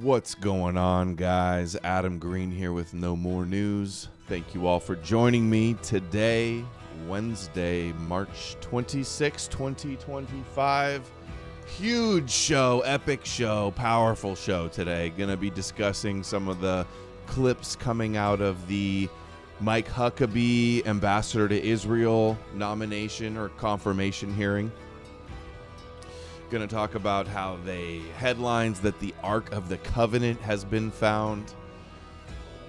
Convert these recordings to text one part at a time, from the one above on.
What's going on, guys? Adam Green here with No More News. Thank you all for joining me today, Wednesday, March 26, 2025. Huge show, epic show, powerful show today. Gonna be discussing some of the clips coming out of the Mike Huckabee Ambassador to Israel nomination or confirmation hearing. Going to talk about how they headlines that the Ark of the Covenant has been found.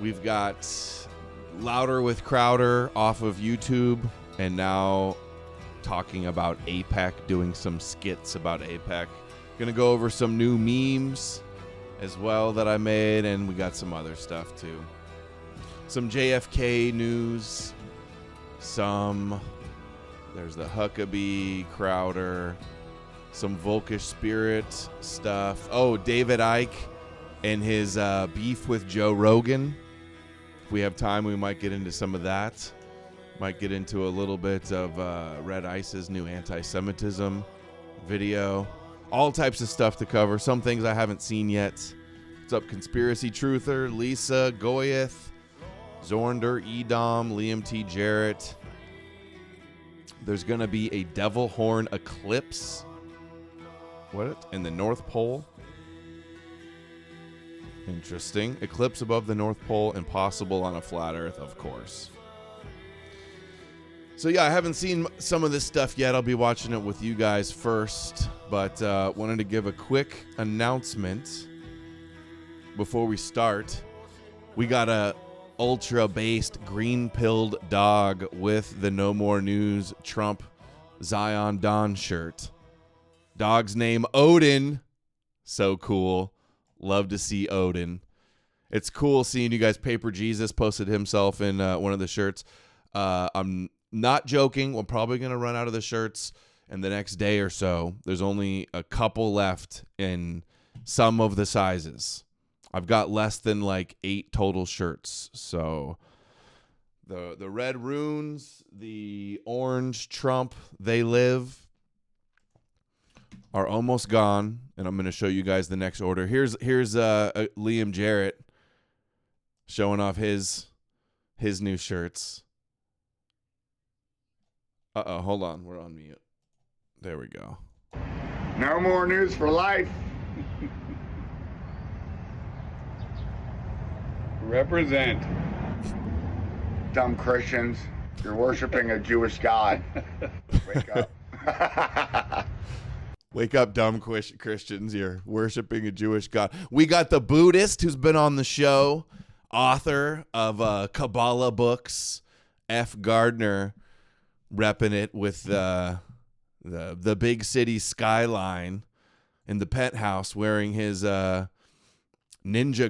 We've got Louder with Crowder off of YouTube, and now talking about AIPAC, doing some skits about AIPAC. Going to go over some new memes as well that I made, and we got some other stuff too. Some JFK news, there's the Huckabee, Crowder, some Volkish Spirit stuff. Oh, David Icke and his beef with Joe Rogan. If we have time, we might get into some of that. Might get into a little bit of Red Ice's new anti-Semitism video. All types of stuff to cover. Some things I haven't seen yet. What's up, Conspiracy Truther, Lisa, Goyeth, Zornder, Edom, Liam T. Jarrett. There's going to be a devil horn eclipse. What? In the North Pole? Interesting. Eclipse above the North Pole, impossible on a flat Earth, of course. So yeah, I haven't seen some of this stuff yet. I'll be watching it with you guys first, but wanted to give a quick announcement before we start. We got a ultra-based green-pilled dog with the No More News Trump Zion Dawn shirt. Dog's name Odin. So cool. Love to see Odin. It's cool seeing you guys. Paper Jesus posted himself in one of the shirts. I'm not joking. We're probably going to run out of the shirts in the next day or so. There's only a couple left in some of the sizes. I've got less than like 8 total shirts. So the red runes, the orange Trump, they live, are almost gone, and I'm going to show you guys the next order. Here's Liam Jarrett showing off his new shirts. Uh-oh, hold on. We're on mute. There we go. No more news for life. Represent. Dumb Christians, you're worshiping a Jewish God. Wake up. Wake up, dumb Christians. You're worshiping a Jewish God. We got the Buddhist who's been on the show, author of Kabbalah books, F. Gardner, repping it with the big city skyline in the penthouse, wearing his ninja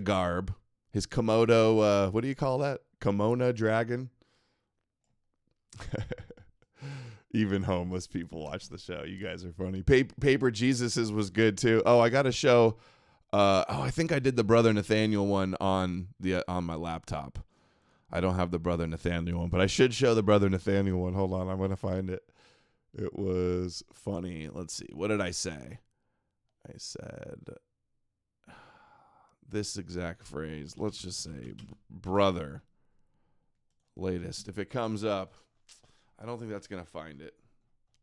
garb, his Komodo, what do you call that? Kimono dragon? Even homeless people watch the show. You guys are funny. Paper Jesus's was good too. Oh, I got a show. I think I did the Brother Nathaniel one on my laptop. I don't have the Brother Nathaniel one, but I should show the Brother Nathaniel one. Hold on, I'm gonna find it. It was funny. Let's see. What did I say? I said this exact phrase. Let's just say brother. Latest. If it comes up. I don't think that's going to find it.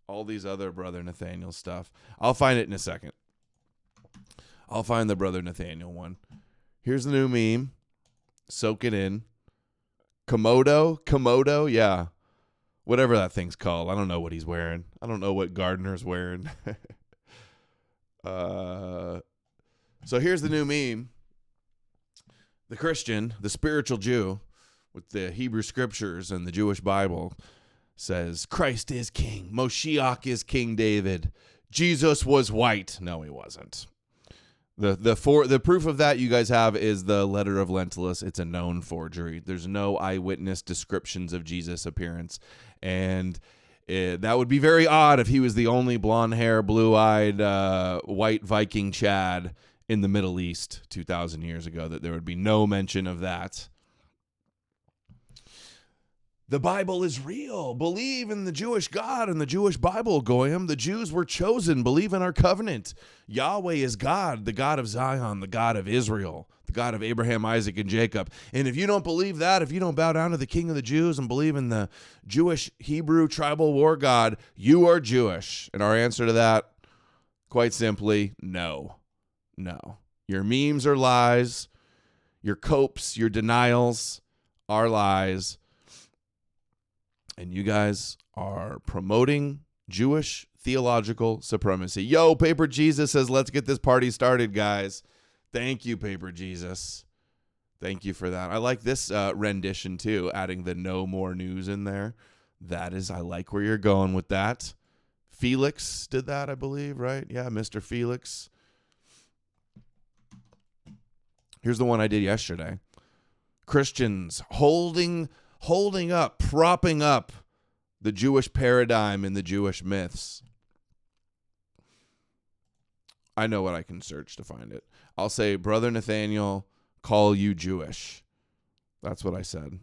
All these other Brother Nathaniel stuff. I'll find it in a second. I'll find the Brother Nathaniel one. Here's the new meme. Soak it in. Komodo, yeah. Whatever that thing's called. I don't know what he's wearing. I don't know what Gardner's wearing. So here's the new meme. The Christian, the spiritual Jew, with the Hebrew scriptures and the Jewish Bible, says, Christ is king. Moshiach is King David. Jesus was white. No, he wasn't. The proof of that you guys have is the letter of Lentulus. It's a known forgery. There's no eyewitness descriptions of Jesus' appearance. And that would be very odd if he was the only blonde hair, blue-eyed, white Viking Chad in the Middle East 2,000 years ago, that there would be no mention of that. The Bible is real. Believe in the Jewish God and the Jewish Bible, Goyim. The Jews were chosen. Believe in our covenant. Yahweh is God, the God of Zion, the God of Israel, the God of Abraham, Isaac, and Jacob. And if you don't believe that, if you don't bow down to the King of the Jews and believe in the Jewish Hebrew tribal war God, you are Jewish. And our answer to that, quite simply, no. No. Your memes are lies. Your copes, your denials are lies. And you guys are promoting Jewish theological supremacy. Yo, Paper Jesus says, let's get this party started, guys. Thank you, Paper Jesus. Thank you for that. I like this rendition, too, adding the no more news in there. I like where you're going with that. Felix did that, I believe, right? Yeah, Mr. Felix. Here's the one I did yesterday. Christians holding up, propping up the Jewish paradigm and the Jewish myths. I know what I can search to find it. I'll say, Brother Nathaniel, call you Jewish. That's what I said.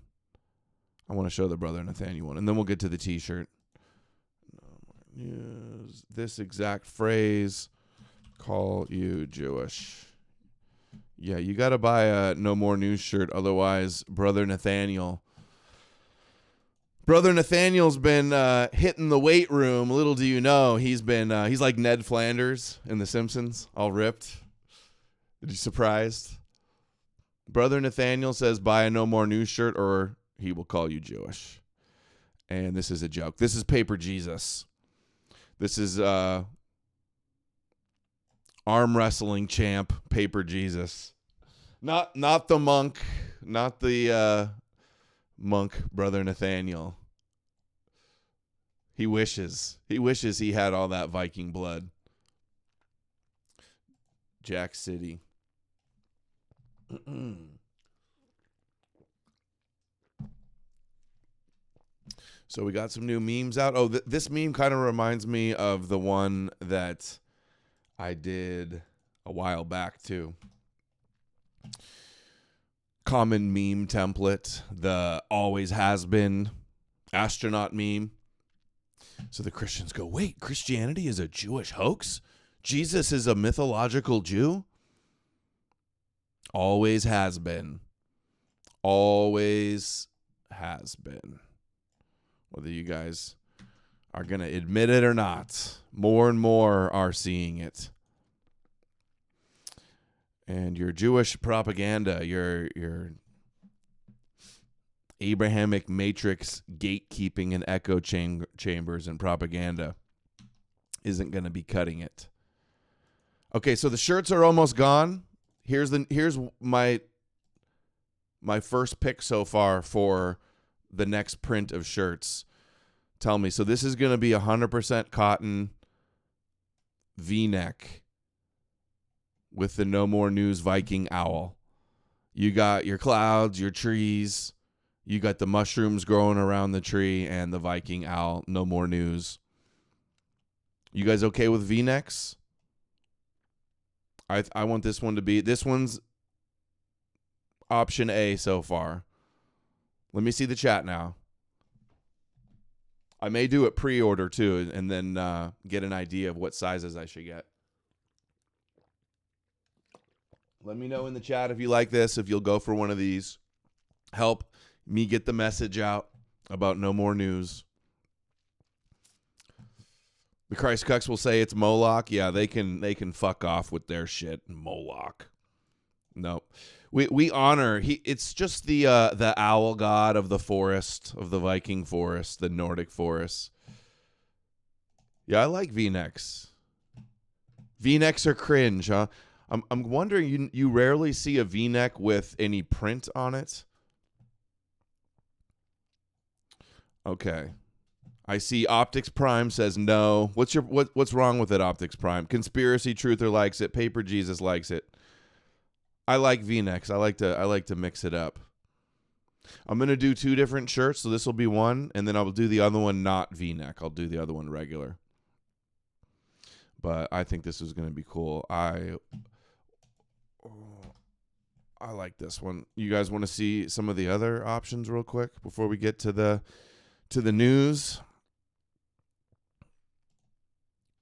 I want to show the Brother Nathaniel one, and then we'll get to the t-shirt. Use this exact phrase, call you Jewish. Yeah, you got to buy a No More News shirt, otherwise Brother Nathaniel's been hitting the weight room. Little do you know, he's like Ned Flanders in The Simpsons, all ripped. Are you surprised? Brother Nathaniel says, buy a No More News shirt or he will call you Jewish. And this is a joke. This is Paper Jesus. This is arm wrestling champ Paper Jesus. Not the monk, not the monk Brother Nathaniel. He wishes he had all that Viking blood. Jack City. So we got some new memes out. Oh, this meme kind of reminds me of the one that I did a while back too. Common meme template, the always has been astronaut meme. So the Christians go, wait, Christianity is a Jewish hoax? Jesus is a mythological Jew? Always has been. Always has been. Whether you guys are going to admit it or not, more and more are seeing it. And your Jewish propaganda, your Abrahamic matrix gatekeeping and echo chambers and propaganda isn't going to be cutting it. Okay, so the shirts are almost gone. Here's my first pick so far for the next print of shirts. Tell me. So this is going to be 100% cotton V-neck with the No More News Viking owl. You got your clouds, your trees. You got the mushrooms growing around the tree and the Viking owl. No More News. You guys okay with V-necks? I want this one to be... This one's option A so far. Let me see the chat now. I may do it pre-order too, and then get an idea of what sizes I should get. Let me know in the chat if you like this, if you'll go for one of these. Help me get the message out about No More News. The Christ Cucks will say it's Moloch. Yeah, they can fuck off with their shit. Moloch. No. We honor it's just the owl god of the forest, of the Viking forest, the Nordic forest. Yeah, I like V-necks. V-necks are cringe, huh? I'm wondering, you rarely see a V-neck with any print on it. Okay. I see Optics Prime says no. What's wrong with it, Optics Prime? Conspiracy Truther likes it. Paper Jesus likes it. I like V-necks. I like to mix it up. I'm going to do 2 different shirts, so this will be one, and then I'll do the other one not V-neck. I'll do the other one regular. But I think this is going to be cool. I like this one. You guys want to see some of the other options real quick before we get to the news?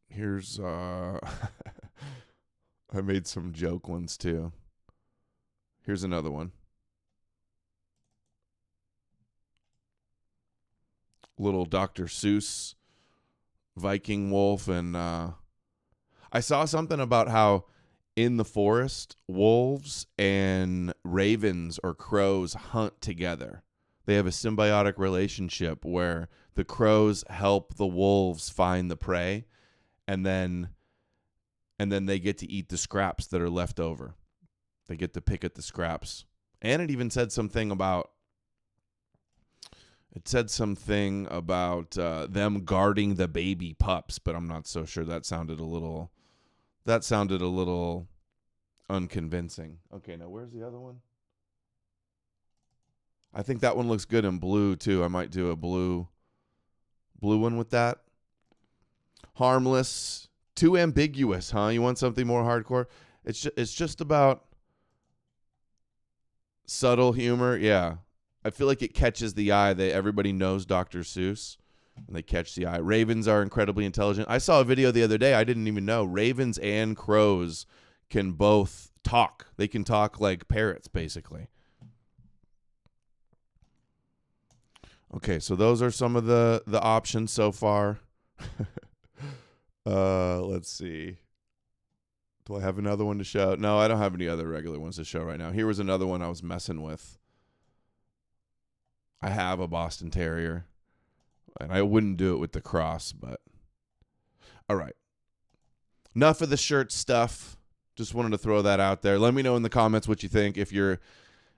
Here's I made some joke ones too. Here's another one. Little Dr. Seuss Viking wolf, and I saw something about how in the forest, wolves and ravens or crows hunt together. They have a symbiotic relationship where the crows help the wolves find the prey, and then they get to eat the scraps that are left over. They get to pick at the scraps. And it even said something about them guarding the baby pups, but I'm not so sure. That sounded a little unconvincing. Okay, now where's the other one? I think that one looks good in blue too. I might do a blue one with that. Harmless, too ambiguous, huh? You want something more hardcore? It's just about subtle humor. Yeah. I feel like it catches the eye. Everybody knows Dr. Seuss, and they catch the eye. Ravens are incredibly intelligent. I saw a video the other day. I didn't even know. Ravens and crows can both talk. They can talk like parrots, basically. Okay, so those are some of the options so far. Let's see. Do I have another one to show? No, I don't have any other regular ones to show right now. Here was another one I was messing with. I have a Boston Terrier, and I wouldn't do it with the cross, but all right. Enough of the shirt stuff. Just wanted to throw that out there. Let me know in the comments what you think, if you're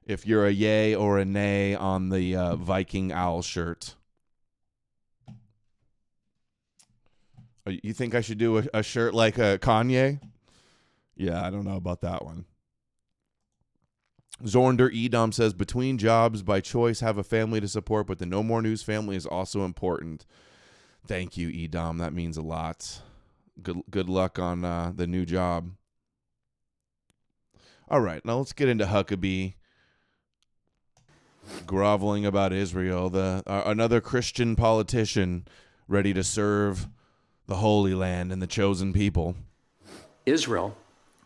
a yay or a nay on the Viking owl shirt. You think I should do a shirt like a Kanye? Yeah, I don't know about that one. Zornder Edom says, between jobs, by choice, have a family to support, but the No More News family is also important. Thank you, Edom. That means a lot. Good luck on the new job. All right, now let's get into Huckabee groveling about Israel. Another Christian politician ready to serve the Holy Land and the chosen people. Israel,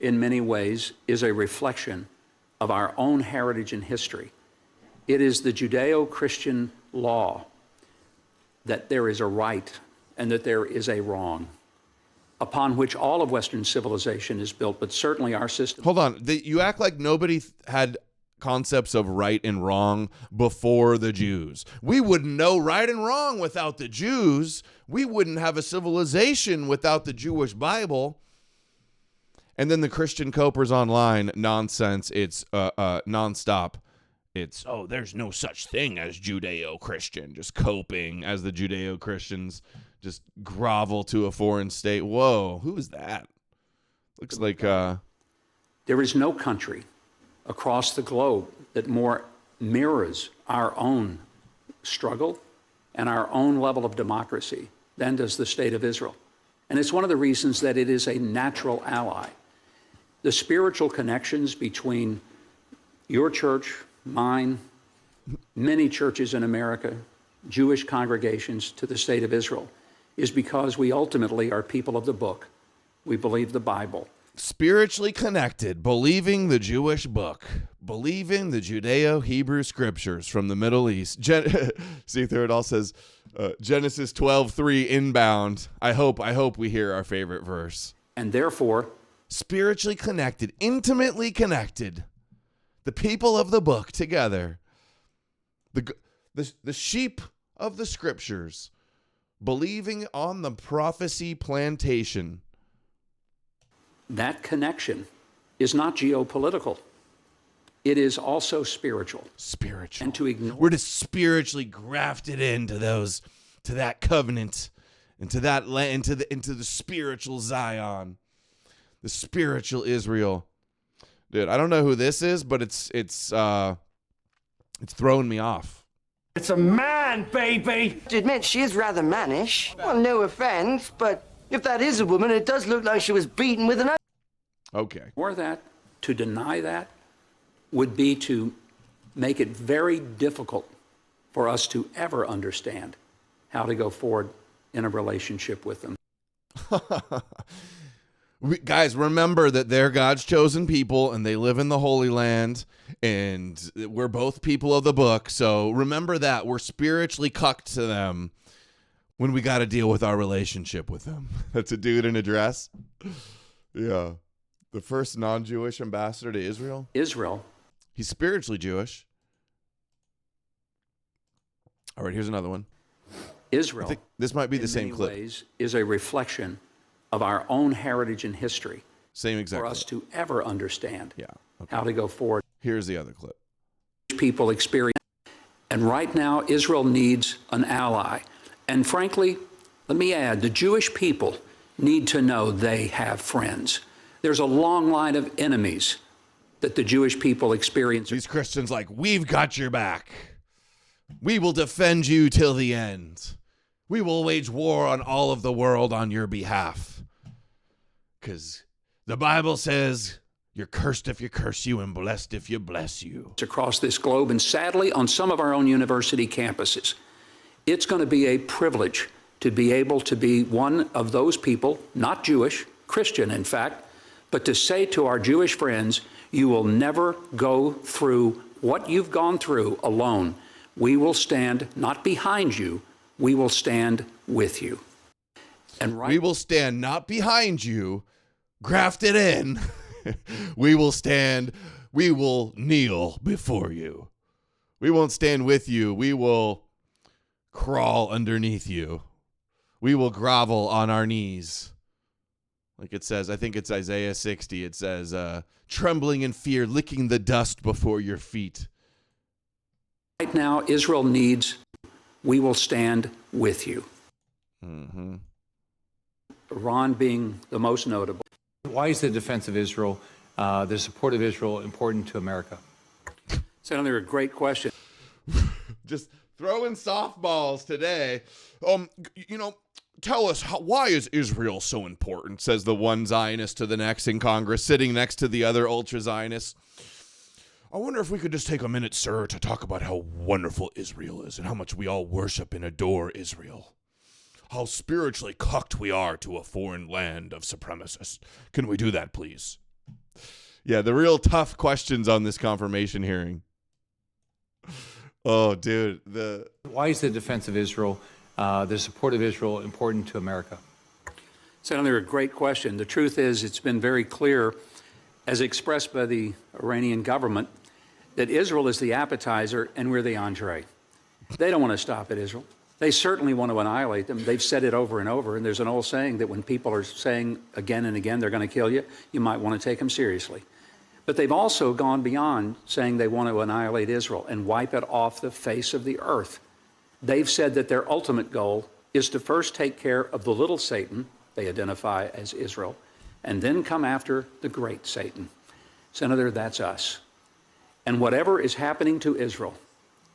in many ways, is a reflection of our own heritage and history. It is the Judeo-Christian law that there is a right and that there is a wrong, upon which all of Western civilization is built, but certainly our system. Hold on. You act like nobody had concepts of right and wrong before the Jews. We wouldn't know right and wrong without the Jews. We wouldn't have a civilization without the Jewish Bible. And then the Christian copers online, nonsense. It's nonstop. It's, oh, there's no such thing as Judeo-Christian. Just coping as the Judeo-Christians just grovel to a foreign state. Whoa, who is that? Looks like... There is no country across the globe that more mirrors our own struggle and our own level of democracy than does the state of Israel. And it's one of the reasons that it is a natural ally. The spiritual connections between your church, mine, many churches in America, Jewish congregations to the state of Israel, is because we ultimately are people of the book. We believe the Bible. Spiritually connected, believing the Jewish book, believing the Judeo-Hebrew scriptures from the Middle East. See, there it all says Genesis 12:3 inbound. I hope we hear our favorite verse. And therefore, spiritually connected, intimately connected, the people of the book together, the sheep of the scriptures, believing on the prophecy plantation. That connection is not geopolitical. It is also spiritual. Spiritual. And to ignore, we're just spiritually grafted into that covenant, into that land, into the spiritual Zion, the spiritual Israel. Dude, I don't know who this is, but it's throwing me off. It's a man, baby! To admit, she is rather mannish. Well, no offense, but if that is a woman, it does look like she was beaten with an... Okay. Or that, to deny that, would be to make it very difficult for us to ever understand how to go forward in a relationship with them. Guys, remember that they're God's chosen people and they live in the Holy Land, and we're both people of the book. So remember that we're spiritually cucked to them when we got to deal with our relationship with them. That's a dude in a dress. Yeah. The first non-Jewish ambassador to Israel. Israel. He's spiritually Jewish. All right, here's another one. Israel, I think this might be the same clip. In many ways, is a reflection of our own heritage and history. Same exact for clip. us to ever understand Okay. how to go forward. Here's the other clip. People experience, and right now Israel needs an ally. And frankly, let me add, the Jewish people need to know they have friends. There's a long line of enemies that the Jewish people experience. These Christians like, we've got your back. We will defend you till the end. We will wage war on all of the world on your behalf. Because the Bible says you're cursed if you curse you and blessed if you bless you. Across this globe, and sadly on some of our own university campuses, it's going to be a privilege to be able to be one of those people, not Jewish, Christian in fact, but to say to our Jewish friends, you will never go through what you've gone through alone. We will stand not behind you, we will stand with you. And we will stand not behind you, grafted in. We will stand, we will kneel before you. We won't stand with you. We will crawl underneath you. We will grovel on our knees. Like it says, I think it's Isaiah 60. It says, trembling in fear, licking the dust before your feet. Right now, Israel needs, we will stand with you. Mm-hmm. Iran being the most notable. Why is the defense of Israel, the support of Israel, important to America? Senator, a great question. Just throwing softballs today. Tell us, why is Israel so important, says the one Zionist to the next in Congress, sitting next to the other ultra-Zionists. I wonder if we could just take a minute, sir, to talk about how wonderful Israel is and how much we all worship and adore Israel. How spiritually cucked we are to a foreign land of supremacists. Can we do that, please? Yeah, the real tough questions on this confirmation hearing. Oh, dude. Why is the defense of Israel, the support of Israel, important to America? Senator, a great question. The truth is, it's been very clear, as expressed by the Iranian government, that Israel is the appetizer and we're the entree. They don't want to stop at Israel. They certainly want to annihilate them. They've said it over and over, and there's an old saying that when people are saying again and again they're going to kill you, you might want to take them seriously. But they've also gone beyond saying they want to annihilate Israel and wipe it off the face of the earth. They've said that their ultimate goal is to first take care of the little Satan, they identify as Israel, and then come after the great Satan. Senator, that's us. And whatever is happening to Israel,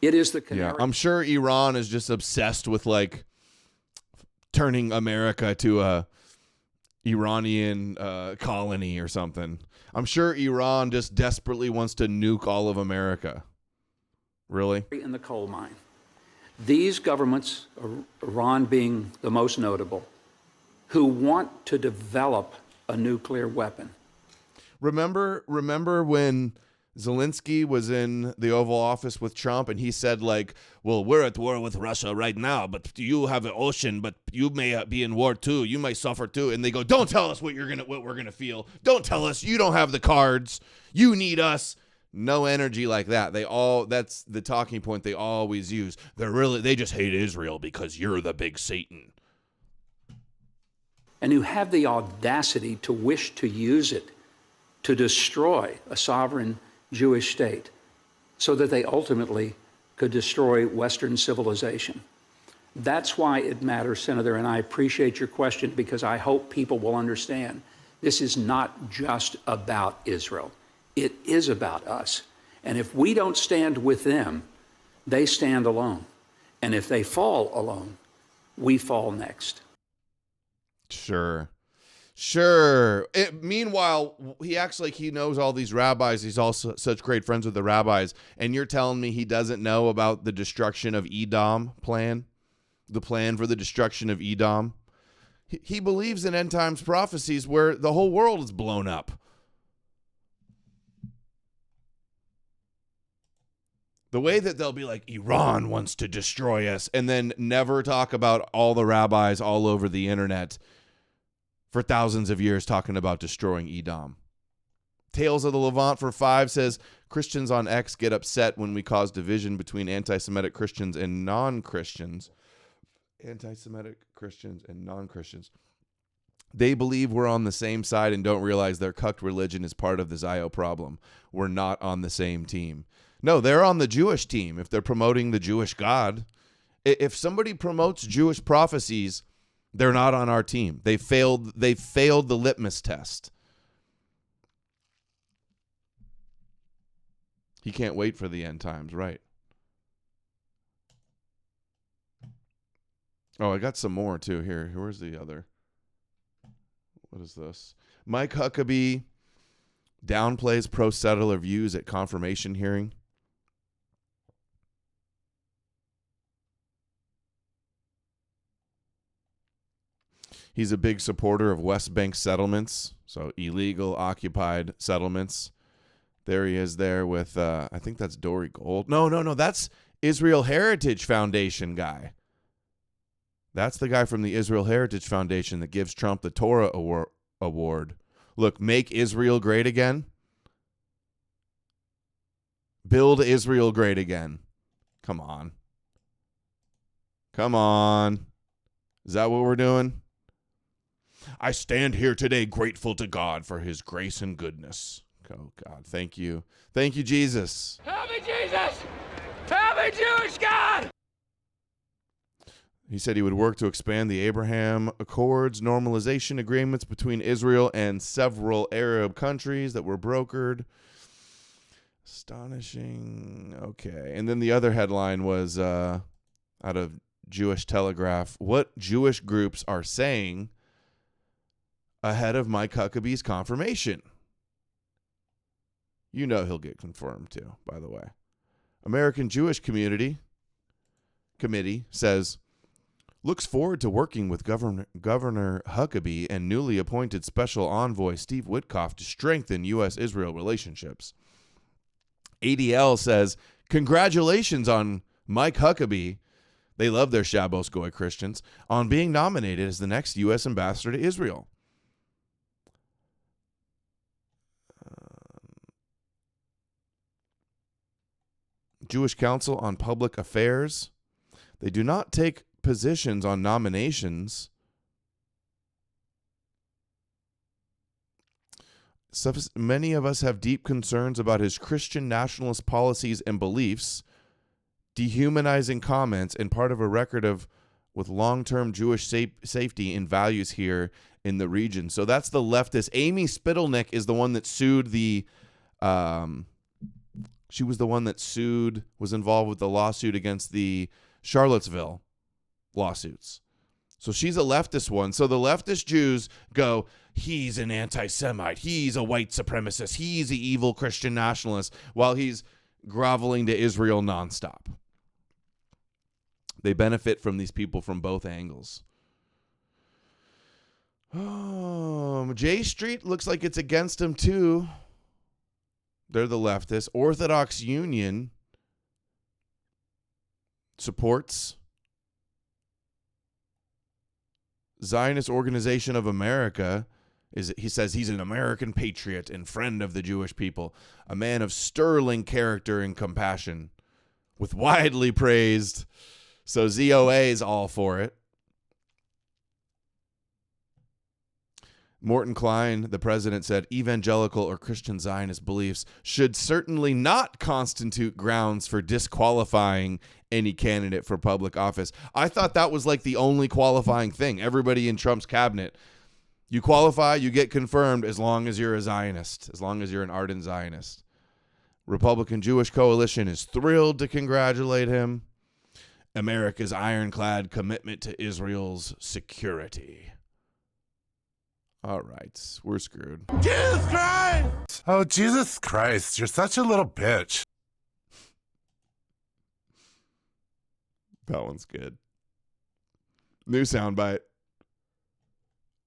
it is the canary. Yeah, I'm sure Iran is just obsessed with like turning America to a Iranian colony or something. I'm sure Iran just desperately wants to nuke all of America. Really? In the coal mine. These governments, Iran being the most notable, who want to develop a nuclear weapon. Remember when Zelensky was in the Oval Office with Trump and he said like, well, we're at war with Russia right now, but you have an ocean, but you may be in war too. You might suffer too. And they go, don't tell us what we're going to feel. Don't tell us. You don't have the cards. You need us. No energy like that. That's the talking point they always use. They just hate Israel because you're the big Satan. And who have the audacity to wish to use it to destroy a sovereign Jewish state so that they ultimately could destroy Western civilization. That's why it matters, Senator, and I appreciate your question because I hope people will understand this is not just about Israel. It is about us. And if we don't stand with them, they stand alone. And if they fall alone, we fall next. Sure. Sure. Meanwhile, he acts like he knows all these rabbis. He's also such great friends with the rabbis. And you're telling me he doesn't know about the destruction of Edom plan? The plan for the destruction of Edom? He believes in end times prophecies where the whole world is blown up. The way that they'll be like, Iran wants to destroy us, and then never talk about all the rabbis all over the internet for thousands of years talking about destroying Edom. Tales of the Levant for 5 says, Christians on X get upset when we cause division between anti-Semitic Christians and non-Christians. Anti-Semitic Christians and non-Christians. They believe we're on the same side and don't realize their cucked religion is part of the Zio problem. We're not on the same team. No, they're on the Jewish team if they're promoting the Jewish God. If somebody promotes Jewish prophecies, they're not on our team. They failed the litmus test. He can't wait for the end times, right? Oh, I got some more too here. Where's the other? What is this? Mike Huckabee downplays pro-settler views at confirmation hearing. He's a big supporter of West Bank settlements, so illegal occupied settlements. There he is there with, I think that's Dory Gold. No, that's Israel Heritage Foundation guy. That's the guy from the Israel Heritage Foundation that gives Trump the Torah Award. Look, make Israel great again. Build Israel great again. Come on. Come on. Is that what we're doing? I stand here today grateful to God for his grace and goodness. Oh, God, thank you. Thank you, Jesus. Help me, Jesus! Help me, Jewish God! He said he would work to expand the Abraham Accords normalization agreements between Israel and several Arab countries that were brokered. Astonishing. Okay. And then the other headline was out of Jewish Telegraph. What Jewish groups are saying ahead of Mike Huckabee's confirmation. You know he'll get confirmed too, by the way. American Jewish Committee says, looks forward to working with Governor Huckabee and newly appointed Special Envoy Steve Witkoff to strengthen U.S.-Israel relationships. ADL says, congratulations on Mike Huckabee, they love their Shabbos Goy Christians, on being nominated as the next U.S. ambassador to Israel. Jewish Council on Public Affairs, they do not take positions on nominations. Many of us have deep concerns about his Christian nationalist policies and beliefs, dehumanizing comments, and part of a record with long-term Jewish safety and values here in the region. So that's the leftist. Amy Spittelnick is the one that sued she was the one that was involved with the lawsuit against the Charlottesville lawsuits. So she's a leftist one. So the leftist Jews go, he's an anti-Semite, he's a white supremacist, he's the evil Christian nationalist, while he's groveling to Israel nonstop. They benefit from these people from both angles. J Street looks like it's against him too. They're the leftists. Orthodox Union supports Zionist Organization of America. He says he's an American patriot and friend of the Jewish people, a man of sterling character and compassion, with widely praised. So ZOA is all for it. Morton Klein, the president, said evangelical or Christian Zionist beliefs should certainly not constitute grounds for disqualifying any candidate for public office. I thought that was like the only qualifying thing. Everybody in Trump's cabinet, you qualify, you get confirmed as long as you're a Zionist, as long as you're an ardent Zionist. Republican Jewish Coalition is thrilled to congratulate him. America's ironclad commitment to Israel's security. All right, we're screwed. Jesus Christ! Oh, Jesus Christ, you're such a little bitch. That one's good. New soundbite.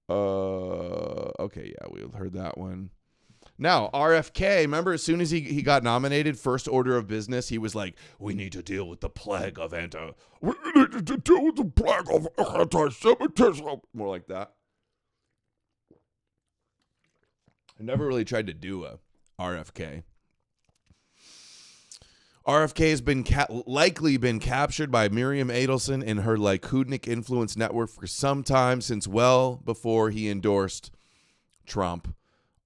Okay, yeah, we heard that one. Now, RFK, remember as soon as he got nominated, first order of business, he was like, we need to deal with the plague of anti-Semitism. More like that. I never really tried to do a RFK. RFK has been likely been captured by Miriam Adelson and her Likudnik influence network for some time, since well before he endorsed Trump.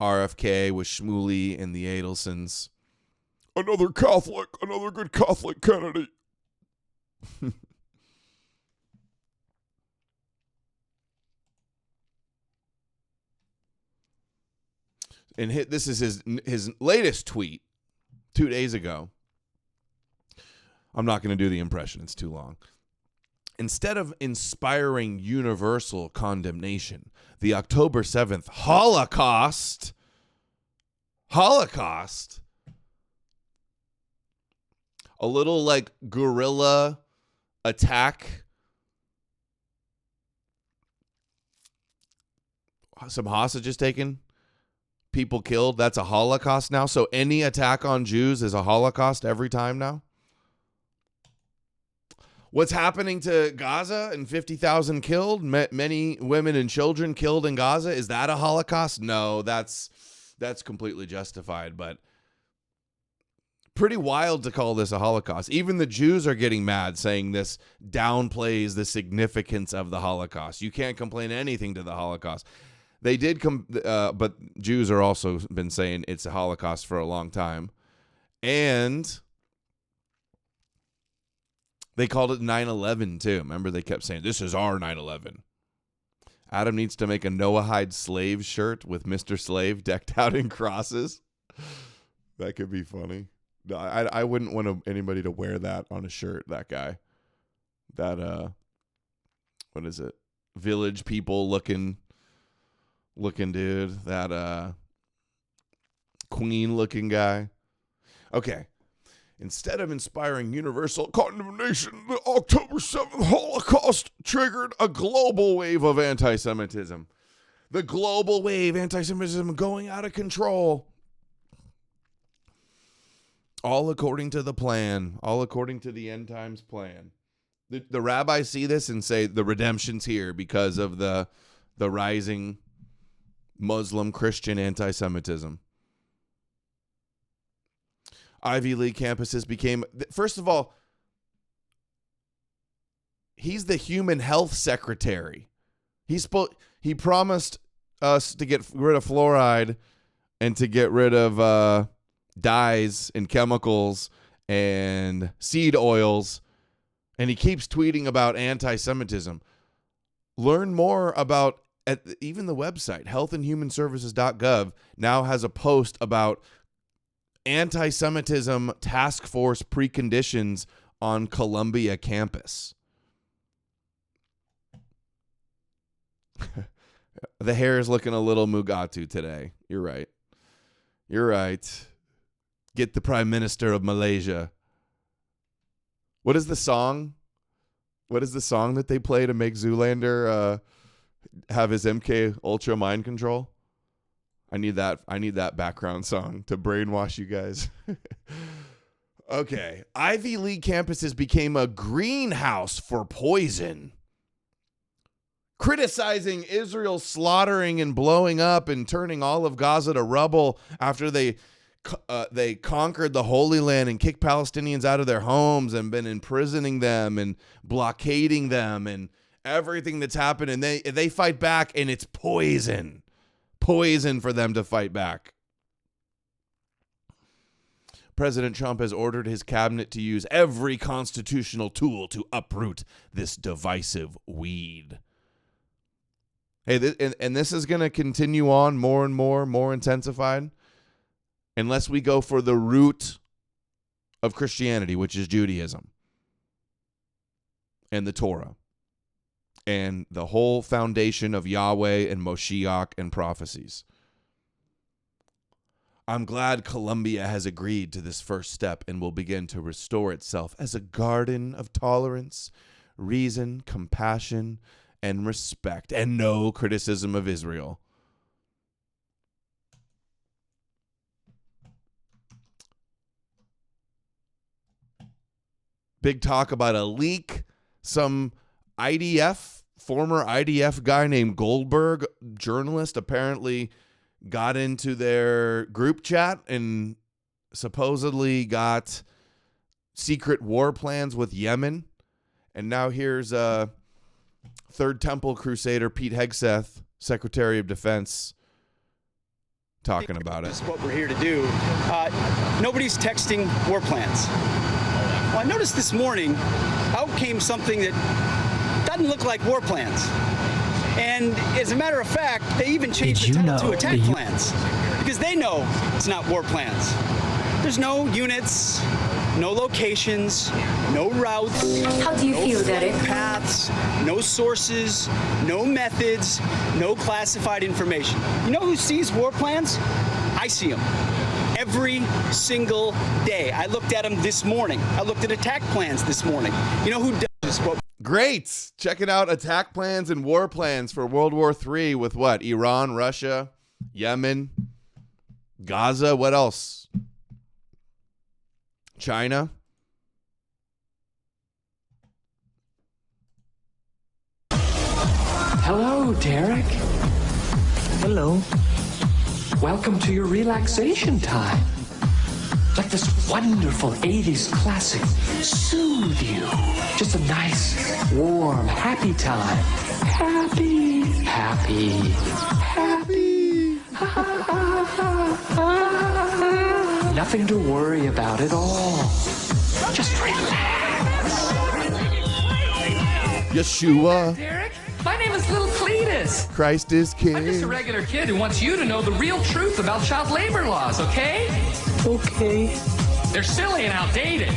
RFK with Shmuley and the Adelsons. Another Catholic, another good Catholic Kennedy. And this is his latest tweet 2 days ago. I'm not going to do the impression. It's too long. Instead of inspiring universal condemnation, the October 7th Holocaust, a little like guerrilla attack, some hostages taken, people killed, that's a Holocaust now. So any attack on Jews is a Holocaust every time now. What's happening to Gaza and 50,000 killed, many women and children killed in Gaza, is that a Holocaust? No, that's completely justified, but pretty wild to call this a Holocaust. Even the Jews are getting mad, saying this downplays the significance of the Holocaust. You can't complain anything to the Holocaust. They did but Jews are also been saying it's a Holocaust for a long time. And they called it 9/11 too. Remember, they kept saying, this is our 9/11. Adam needs to make a Noahide slave shirt with Mr. Slave decked out in crosses. That could be funny. I wouldn't want anybody to wear that on a shirt, that guy. That, what is it? Village People looking dude. That, Queen looking guy. Okay. Instead of inspiring universal condemnation, the October 7th Holocaust triggered a global wave of anti-Semitism. The global wave, anti-Semitism going out of control. All according to the plan. All according to the end times plan. The rabbis see this and say the redemption's here because of the rising Muslim Christian anti-Semitism. Ivy League campuses became, first of all, he's the human health secretary. He promised us to get rid of fluoride and to get rid of dyes and chemicals and seed oils, and he keeps tweeting about anti-Semitism. Learn more about, even the website, healthandhumanservices.gov now has a post about anti-Semitism task force preconditions on Columbia campus. The hair is looking a little Mugatu today. You're right. Get the Prime Minister of Malaysia. What is the song? What is the song that they play to make Zoolander have his MK Ultra mind control? I need that background song to brainwash you guys. Okay. Ivy League campuses became a greenhouse for poison. Criticizing Israel slaughtering and blowing up and turning all of Gaza to rubble after they conquered the Holy Land and kicked Palestinians out of their homes and been imprisoning them and blockading them and everything that's happened. And they fight back, and it's poison. Poison for them to fight back. President Trump has ordered his cabinet to use every constitutional tool to uproot this divisive weed. Hey, and this is going to continue on more and more intensified, unless we go for the root of Christianity, which is Judaism and the Torah and the whole foundation of Yahweh and Moshiach and prophecies. I'm glad Colombia has agreed to this first step and will begin to restore itself as a garden of tolerance, reason, compassion, and respect, and no criticism of Israel. Big talk about a leak. Some former IDF guy named Goldberg, journalist, apparently got into their group chat and supposedly got secret war plans with Yemen. And now here's Third Temple Crusader Pete Hegseth, Secretary of Defense, talking about it. This is what we're here to do. Nobody's texting war plans. Well, I noticed this morning out came something that doesn't look like war plans. And as a matter of fact, they even changed the title to attack plans because they know it's not war plans. There's no units, no locations, no routes. How do you feel, Derek? Paths, no sources, no methods, no classified information. You know who sees war plans? I see them every single day. I looked at them this morning. I looked at attack plans this morning. You know who does what? Great. Checking out attack plans and war plans for World War III with what? Iran, Russia, Yemen, Gaza. What else? China. Hello, Derek. Hello. Welcome to your relaxation time. Let this wonderful 80s classic soothe you. Just a nice, warm, happy time. Happy, happy, happy. Nothing to worry about at all. Just relax. Yeshua. Derek, my name is Little Cletus. Christ is King. I'm just a regular kid who wants you to know the real truth about child labor laws, okay? Okay. They're silly and outdated.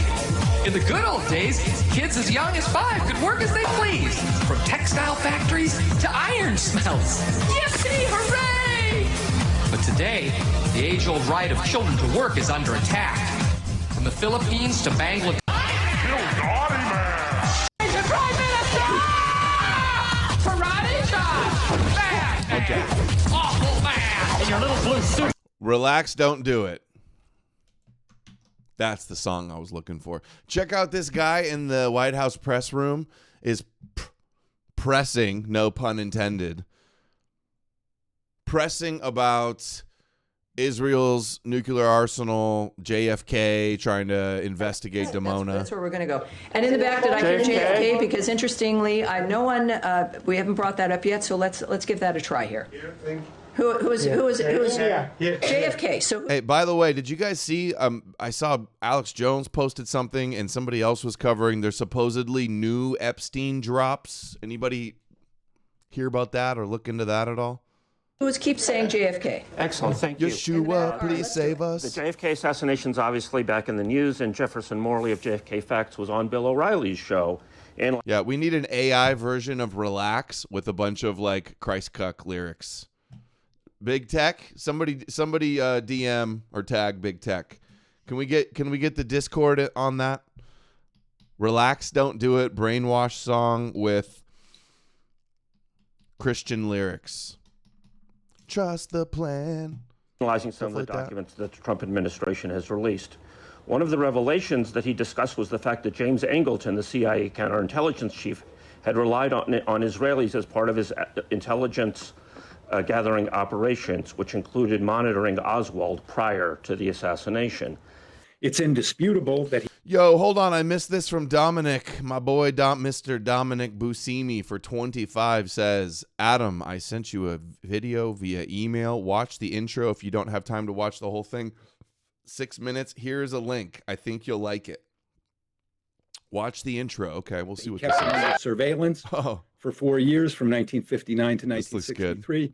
In the good old days, kids as young as 5 could work as they pleased, from textile factories to iron smelts. Yippee, hooray! But today, the age-old right of children to work is under attack. From the Philippines to Bangladesh. You naughty man! Mr. Prime Minister! Karate chop! Bad man! Okay. Awful man! In your little blue suit. Relax, don't do it. That's the song I was looking for. Check out this guy in the White House press room is pressing, no pun intended, pressing about Israel's nuclear arsenal, JFK, trying to investigate Dimona. That's where we're going to go. And in the back, did I hear JFK? Because interestingly, we haven't brought that up yet, so let's give that a try here. Who was JFK? So, hey, by the way, did you guys see? I saw Alex Jones posted something, and somebody else was covering their supposedly new Epstein drops. Anybody hear about that or look into that at all? who keeps saying JFK? Excellent, thank you. Yeshua, please save us. The JFK assassination's obviously back in the news, and Jefferson Morley of JFK Facts was on Bill O'Reilly's show. And yeah, we need an AI version of Relax with a bunch of like Christ Cuck lyrics. Big Tech, somebody DM or tag Big Tech. Can we get the Discord on that? Relax, don't do it. Brainwash song with Christian lyrics. Trust the plan. Analyzing some of the documents that the Trump administration has released. One of the revelations that he discussed was the fact that James Angleton, the CIA counterintelligence chief, had relied on Israelis as part of his intelligence gathering operations, which included monitoring Oswald prior to the assassination. It's indisputable that Yo, hold on. I missed this from Dominic. My boy, Mr. Dominic Buscemi for 25 says, Adam, I sent you a video via email. Watch the intro if you don't have time to watch the whole thing. 6 minutes. Here's a link. I think you'll like it. Watch the intro. Okay, we'll see what this is. Surveillance for 4 years from 1959 to 1963.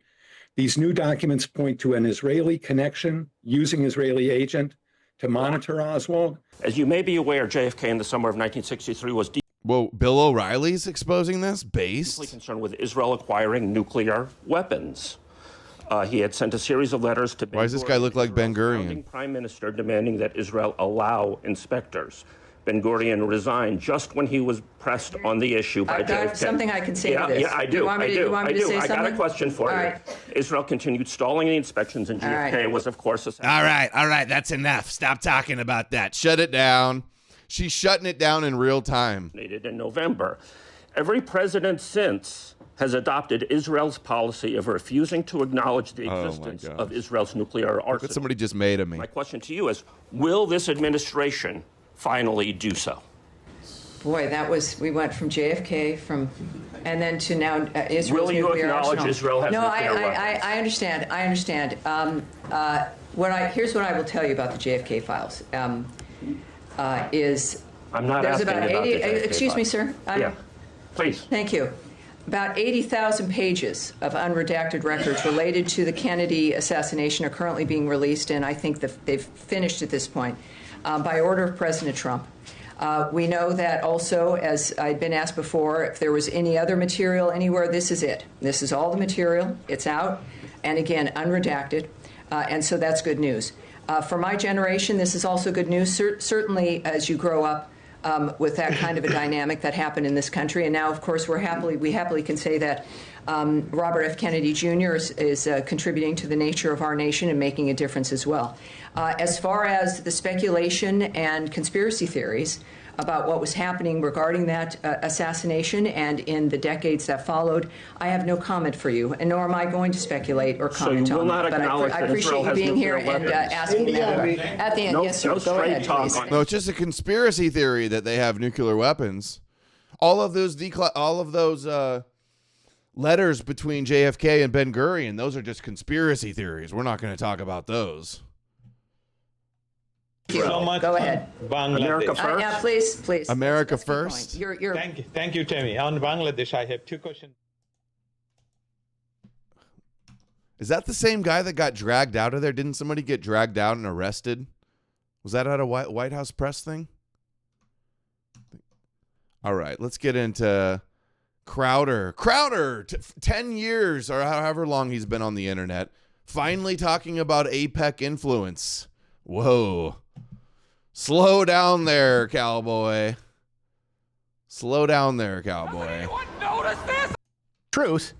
These new documents point to an Israeli connection using Israeli agent to monitor Oswald. As you may be aware, JFK in the summer of 1963 was Well, Bill O'Reilly's exposing this based. Deeply concerned with Israel acquiring nuclear weapons. He had sent a series of letters to Ben-Gurion. Why does this guy look like Ben-Gurion? Prime Minister demanding that Israel allow inspectors. Ben-Gurion resigned just when he was pressed on the issue by JFK. Something I can say to this. Yeah, I do. You want me to say I got a something? question for All you. right. Israel continued stalling the inspections, and JFK was, of course, All right, that's enough. Stop talking about that. Shut it down. She's shutting it down in real time. In November. Every president since has adopted Israel's policy of refusing to acknowledge the existence of Israel's nuclear arsenal. Look what somebody just made of me. My question to you is, will this administration finally do so? Boy, we went from JFK and then to now Israel's nuclear arsenal. Will you acknowledge Israel has nuclear weapons? I understand. Here's what I will tell you about the JFK files. I'm not there's asking about 80. about the JFK Excuse me, files. sir. Yeah, please. Thank you. About 80,000 pages of unredacted records related to the Kennedy assassination are currently being released, and I think they've finished at this point by order of President Trump. We know that also, as I'd been asked before, if there was any other material anywhere, this is it. This is all the material. It's out, and again, unredacted, and so that's good news. For my generation, this is also good news. Certainly, as you grow up with that kind of a dynamic that happened in this country, and now, of course, we happily can say that Robert F. Kennedy Jr. is contributing to the nature of our nation and making a difference as well. As far as the speculation and conspiracy theories about what was happening regarding that assassination and in the decades that followed, I have no comment for you, and nor am I going to speculate or comment on that. But I appreciate you being here and asking that. At the end, yes, sir. Go ahead, please. No, it's just a conspiracy theory that they have nuclear weapons. All of those letters between JFK and Ben-Gurion, those are just conspiracy theories. We're not going to talk about those. So much. Go ahead. America first. Yeah, please. America first. Thank you, Tammy. On Bangladesh, I have two questions. Is that the same guy that got dragged out of there? Didn't somebody get dragged out and arrested? Was that at a White House press thing? All right, let's get into Crowder, 10 years or however long he's been on the internet, finally talking about AIPAC influence. Whoa. Slow down there, cowboy. Slow down there, cowboy. Anyone notice this? Truth.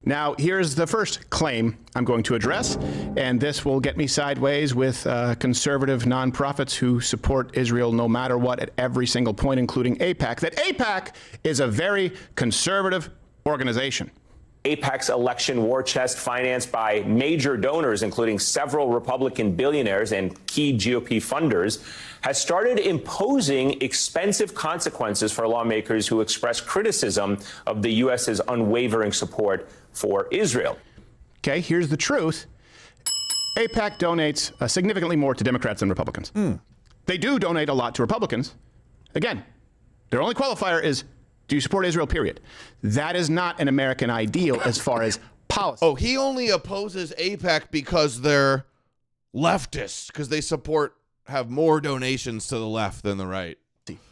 Now, here's the first claim I'm going to address, and this will get me sideways with conservative nonprofits who support Israel no matter what at every single point, including AIPAC, that AIPAC is a very conservative organization. AIPAC's election war chest, financed by major donors, including several Republican billionaires and key GOP funders, has started imposing expensive consequences for lawmakers who express criticism of the U.S.'s unwavering support for Israel. Okay, here's the truth. AIPAC donates significantly more to Democrats than Republicans. They do donate a lot to Republicans. Again, their only qualifier is, do you support Israel, period? That is not an American ideal as far as policy. Oh, he only opposes AIPAC because they're leftists, because they have more donations to the left than the right.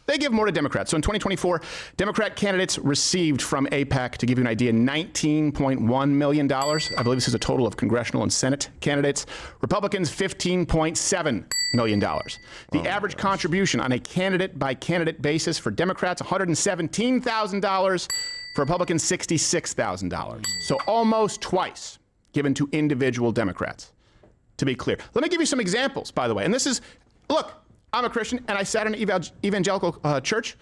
They give more to Democrats. So in 2024, Democrat candidates received from AIPAC, to give you an idea, $19.1 million. I believe this is a total of congressional and Senate candidates. Republicans, $15.7 million. The average contribution on a candidate-by-candidate basis for Democrats, $117,000. For Republicans, $66,000. So almost twice given to individual Democrats, to be clear. Let me give you some examples, by the way. And this is, look, I'm a Christian, and I sat in an evangelical church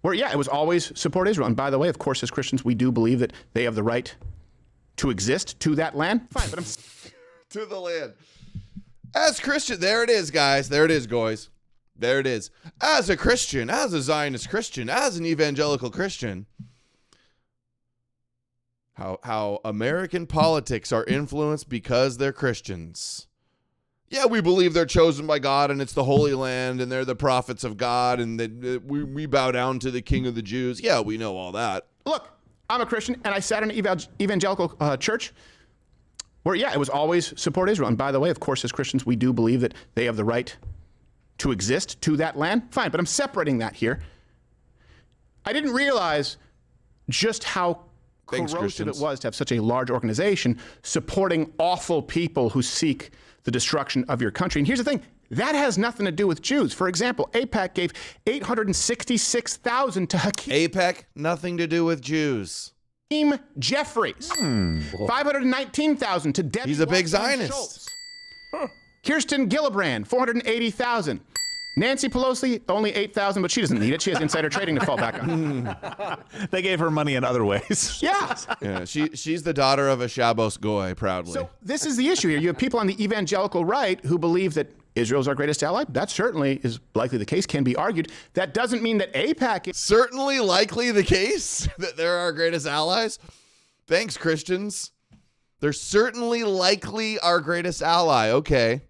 where, it was always support Israel. And by the way, of course, as Christians, we do believe that they have the right to exist to that land. Fine, but to the land. As Christian, there it is, guys. There it is, guys. There it is. As a Christian, as a Zionist Christian, as an evangelical Christian, how American politics are influenced because they're Christians. Yeah, we believe they're chosen by God and it's the Holy Land and they're the prophets of God and that we bow down to the King of the Jews. Yeah, we know all that. Look, I'm a Christian, and I sat in an evangelical church where, it was always support Israel. And by the way, of course, as Christians, we do believe that they have the right to exist to that land. Fine, but I'm separating that here. I didn't realize just how corrosive it was to have such a large organization supporting awful people who seek the destruction of your country. And here's the thing. That has nothing to do with Jews. For example, AIPAC gave $866,000 to AIPAC, nothing to do with Jews. Hakeem Jeffries. $519,000 to Debbie. He's a big Wasserman Zionist. Kirsten Gillibrand, $480,000. Nancy Pelosi, only $8,000, but she doesn't need it. She has insider trading to fall back on. They gave her money in other ways. Yeah. She's the daughter of a Shabbos goy, proudly. So this is the issue here. You have people on the evangelical right who believe that Israel's our greatest ally. That certainly is likely the case, can be argued. That doesn't mean that AIPAC is certainly likely the case that they're our greatest allies. Thanks, Christians. They're certainly likely our greatest ally. Okay.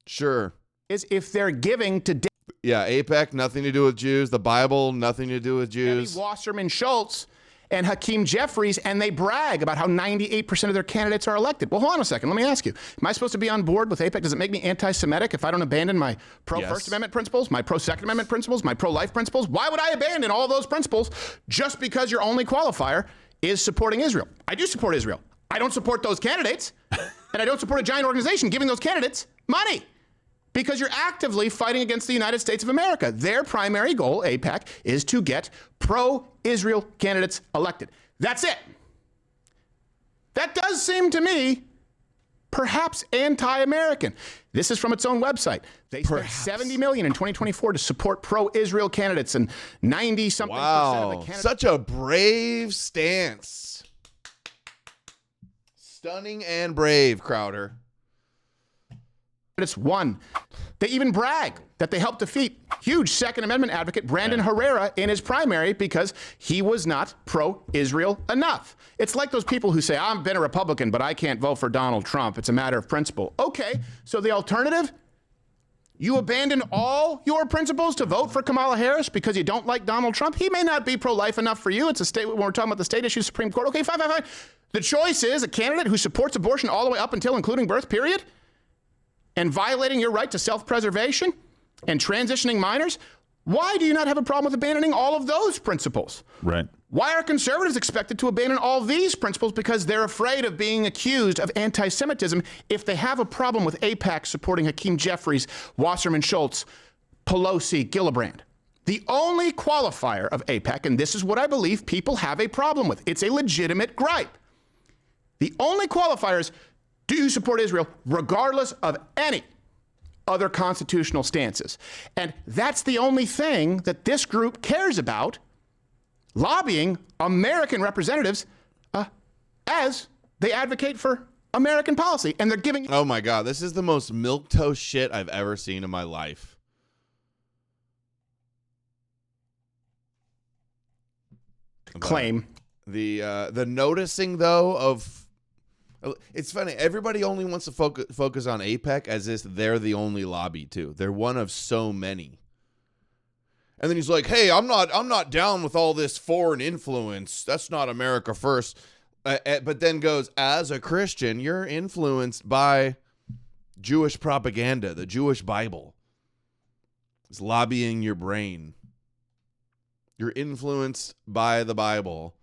Sure. Is if they're giving to AIPAC, nothing to do with Jews. The Bible, nothing to do with Jews. Debbie Wasserman Schultz and Hakeem Jeffries, and they brag about how 98% of their candidates are elected. Well, hold on a second. Let me ask you. Am I supposed to be on board with AIPAC? Does it make me anti-Semitic if I don't abandon my pro-First Amendment principles, my pro-Second Amendment principles, my pro-life principles? Why would I abandon all those principles just because your only qualifier is supporting Israel? I do support Israel. I don't support those candidates, and I don't support a giant organization giving those candidates money. Because you're actively fighting against the United States of America. Their primary goal, AIPAC, is to get pro-Israel candidates elected. That's it. That does seem to me perhaps anti-American. This is from its own website. They spent $70 million in 2024 to support pro-Israel candidates, and 90-something percent of the candidates. Such a brave stance. Stunning and brave, Crowder. It's one. They even brag that they helped defeat huge Second Amendment advocate Brandon Herrera in his primary because he was not pro-Israel enough. It's like those people who say, I've been a Republican, but I can't vote for Donald Trump. It's a matter of principle. Okay, so the alternative? You abandon all your principles to vote for Kamala Harris because you don't like Donald Trump? He may not be pro-life enough for you. It's a state, when we're talking about the state issue, Supreme Court. Okay, fine. The choice is a candidate who supports abortion all the way up until including birth, period? And violating your right to self-preservation and transitioning minors? Why do you not have a problem with abandoning all of those principles? Right. Why are conservatives expected to abandon all these principles because they're afraid of being accused of anti-Semitism if they have a problem with AIPAC supporting Hakeem Jeffries, Wasserman Schultz, Pelosi, Gillibrand? The only qualifier of AIPAC, and this is what I believe people have a problem with, it's a legitimate gripe. The only qualifier is, do you support Israel regardless of any other constitutional stances? And that's the only thing that this group cares about, lobbying American representatives as they advocate for American policy. And they're giving... Oh my God, this is the most milquetoast shit I've ever seen in my life. Claim. The noticing, though, of... It's funny. Everybody only wants to focus on AIPAC as if they're the only lobby too. They're one of so many. And then he's like, "Hey, I'm not down with all this foreign influence. That's not America first." But then goes, "As a Christian, you're influenced by Jewish propaganda. The Jewish Bible is lobbying your brain. You're influenced by the Bible."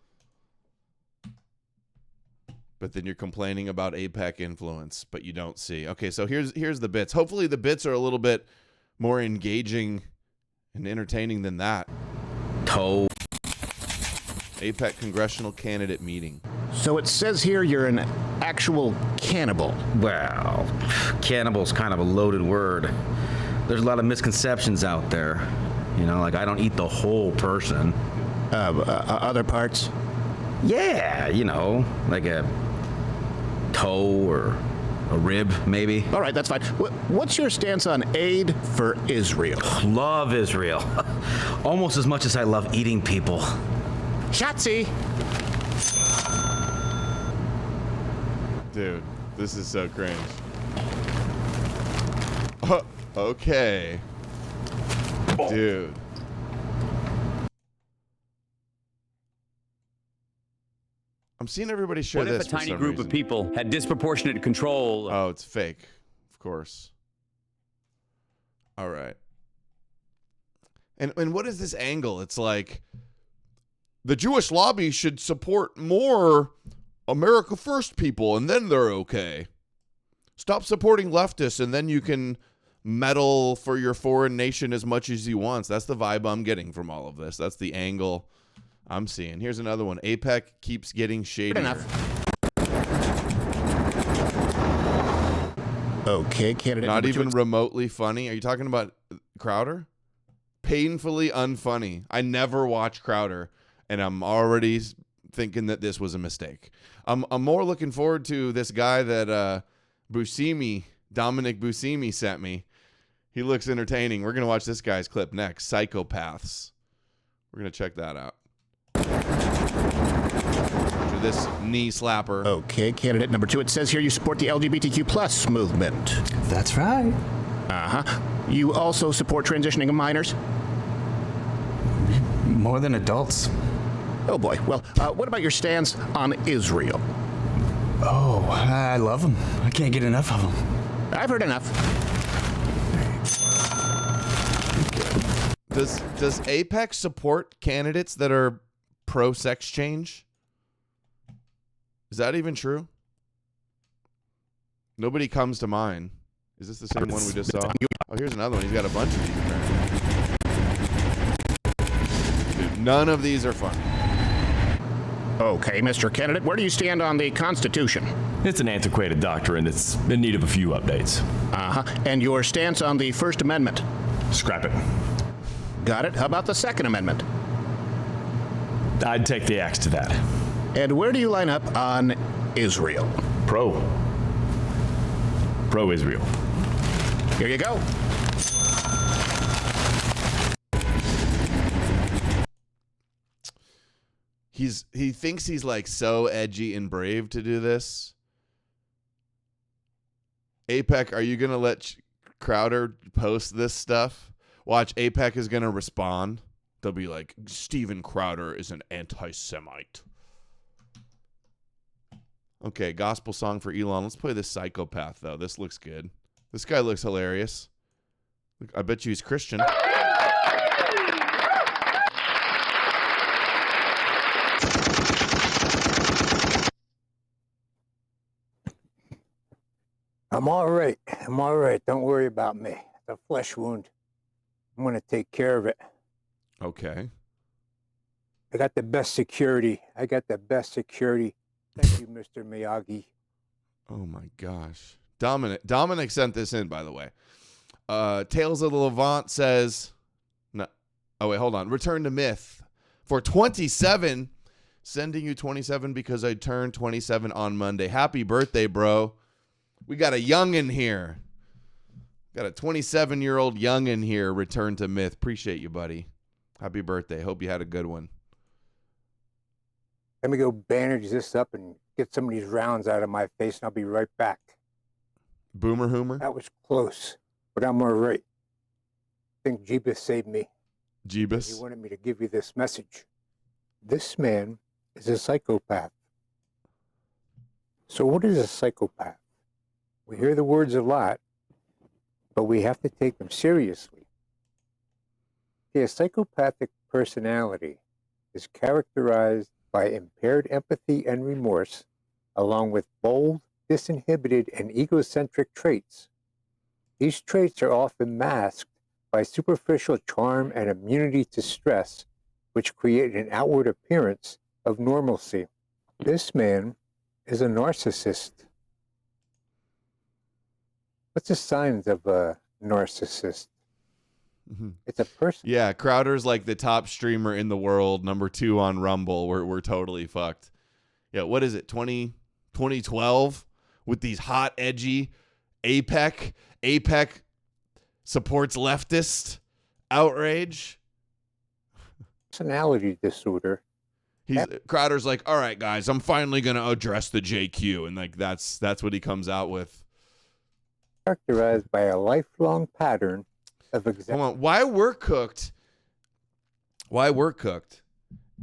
But then you're complaining about AIPAC influence, but you don't see. Okay, so here's the bits. Hopefully the bits are a little bit more engaging and entertaining than that. AIPAC congressional candidate meeting. So it says here you're an actual cannibal. Well, cannibal's kind of a loaded word. There's a lot of misconceptions out there. You know, like I don't eat the whole person. Other parts? Yeah, you know, like a toe or a rib, maybe. All right, that's fine. What's your stance on aid for Israel? Love Israel. Almost as much as I love eating people. Shotzi! Dude, this is so cringe. Okay. Dude. I'm seeing everybody share this. What if a tiny group of people had disproportionate control? Oh, it's fake. Of course. All right. And what is this angle? It's like the Jewish lobby should support more America First people, and then they're okay. Stop supporting leftists, and then you can meddle for your foreign nation as much as you want. That's the vibe I'm getting from all of this. That's the angle I'm seeing. Here's another one. AIPAC keeps getting shadier. Okay, candidate. Not even remotely funny. Are you talking about Crowder? Painfully unfunny. I never watch Crowder, and I'm already thinking that this was a mistake. I'm more looking forward to this guy that Dominic Buscemi sent me. He looks entertaining. We're going to watch this guy's clip next. Psychopaths. We're going to check that out. To this knee slapper. Okay, candidate number 2. It says here you support the LGBTQ plus movement. That's right. Uh-huh. You also support transitioning of minors? More than adults. Oh, boy. Well, what about your stance on Israel? Oh, I love them. I can't get enough of them. I've heard enough. Does AIPAC support candidates that are pro-sex change? Is that even true? Nobody comes to mind. Is this the same one we just saw? Oh, here's another one. He's got a bunch of these, apparently. Dude, none of these are fun. Okay, Mr. Candidate, where do you stand on the Constitution? It's an antiquated doctrine. It's in need of a few updates. Uh-huh. And your stance on the First Amendment? Scrap it. Got it. How about the Second Amendment? I'd take the axe to that. And where do you line up on Israel? Pro-Israel. Here you go. He thinks he's like so edgy and brave to do this. AIPAC, are you going to let Crowder post this stuff? Watch, AIPAC is going to respond. They'll be like, Steven Crowder is an anti-Semite. Okay, gospel song for Elon. Let's play this psychopath, though. This looks good. This guy looks hilarious. I bet you he's Christian. I'm all right. I'm all right. Don't worry about me. It's a flesh wound. I'm going to take care of it. Okay. I got the best security. Thank you, Mr. Miyagi. Oh, my gosh. Dominic sent this in, by the way. Tales of the Levant says... No. Oh, wait, hold on. Return to Myth. For 27. Sending you 27 because I turned 27 on Monday. Happy birthday, bro. We got a youngin' here. Got a 27-year-old youngin' here. Return to Myth. Appreciate you, buddy. Happy birthday. Hope you had a good one. Let me go bandage this up and get some of these rounds out of my face, and I'll be right back. Boomer Hoomer? That was close, but I'm all right. I think Jeebus saved me. Jeebus? He wanted me to give you this message. This man is a psychopath. So what is a psychopath? We hear the words a lot, but we have to take them seriously. See, a psychopathic personality is characterized by impaired empathy and remorse, along with bold, disinhibited, and egocentric traits. These traits are often masked by superficial charm and immunity to stress, which create an outward appearance of normalcy. This man is a narcissist. What's the signs of a narcissist? Mm-hmm. It's a person. Yeah, Crowder's like the top streamer in the world, number 2 on Rumble. We're totally fucked. Yeah, what is it, 2012? With these hot, edgy AIPAC. AIPAC supports leftist outrage. Personality disorder. Crowder's like, all right, guys, I'm finally going to address the JQ. And like that's what he comes out with. Characterized by a lifelong pattern of Hold on. Why we're cooked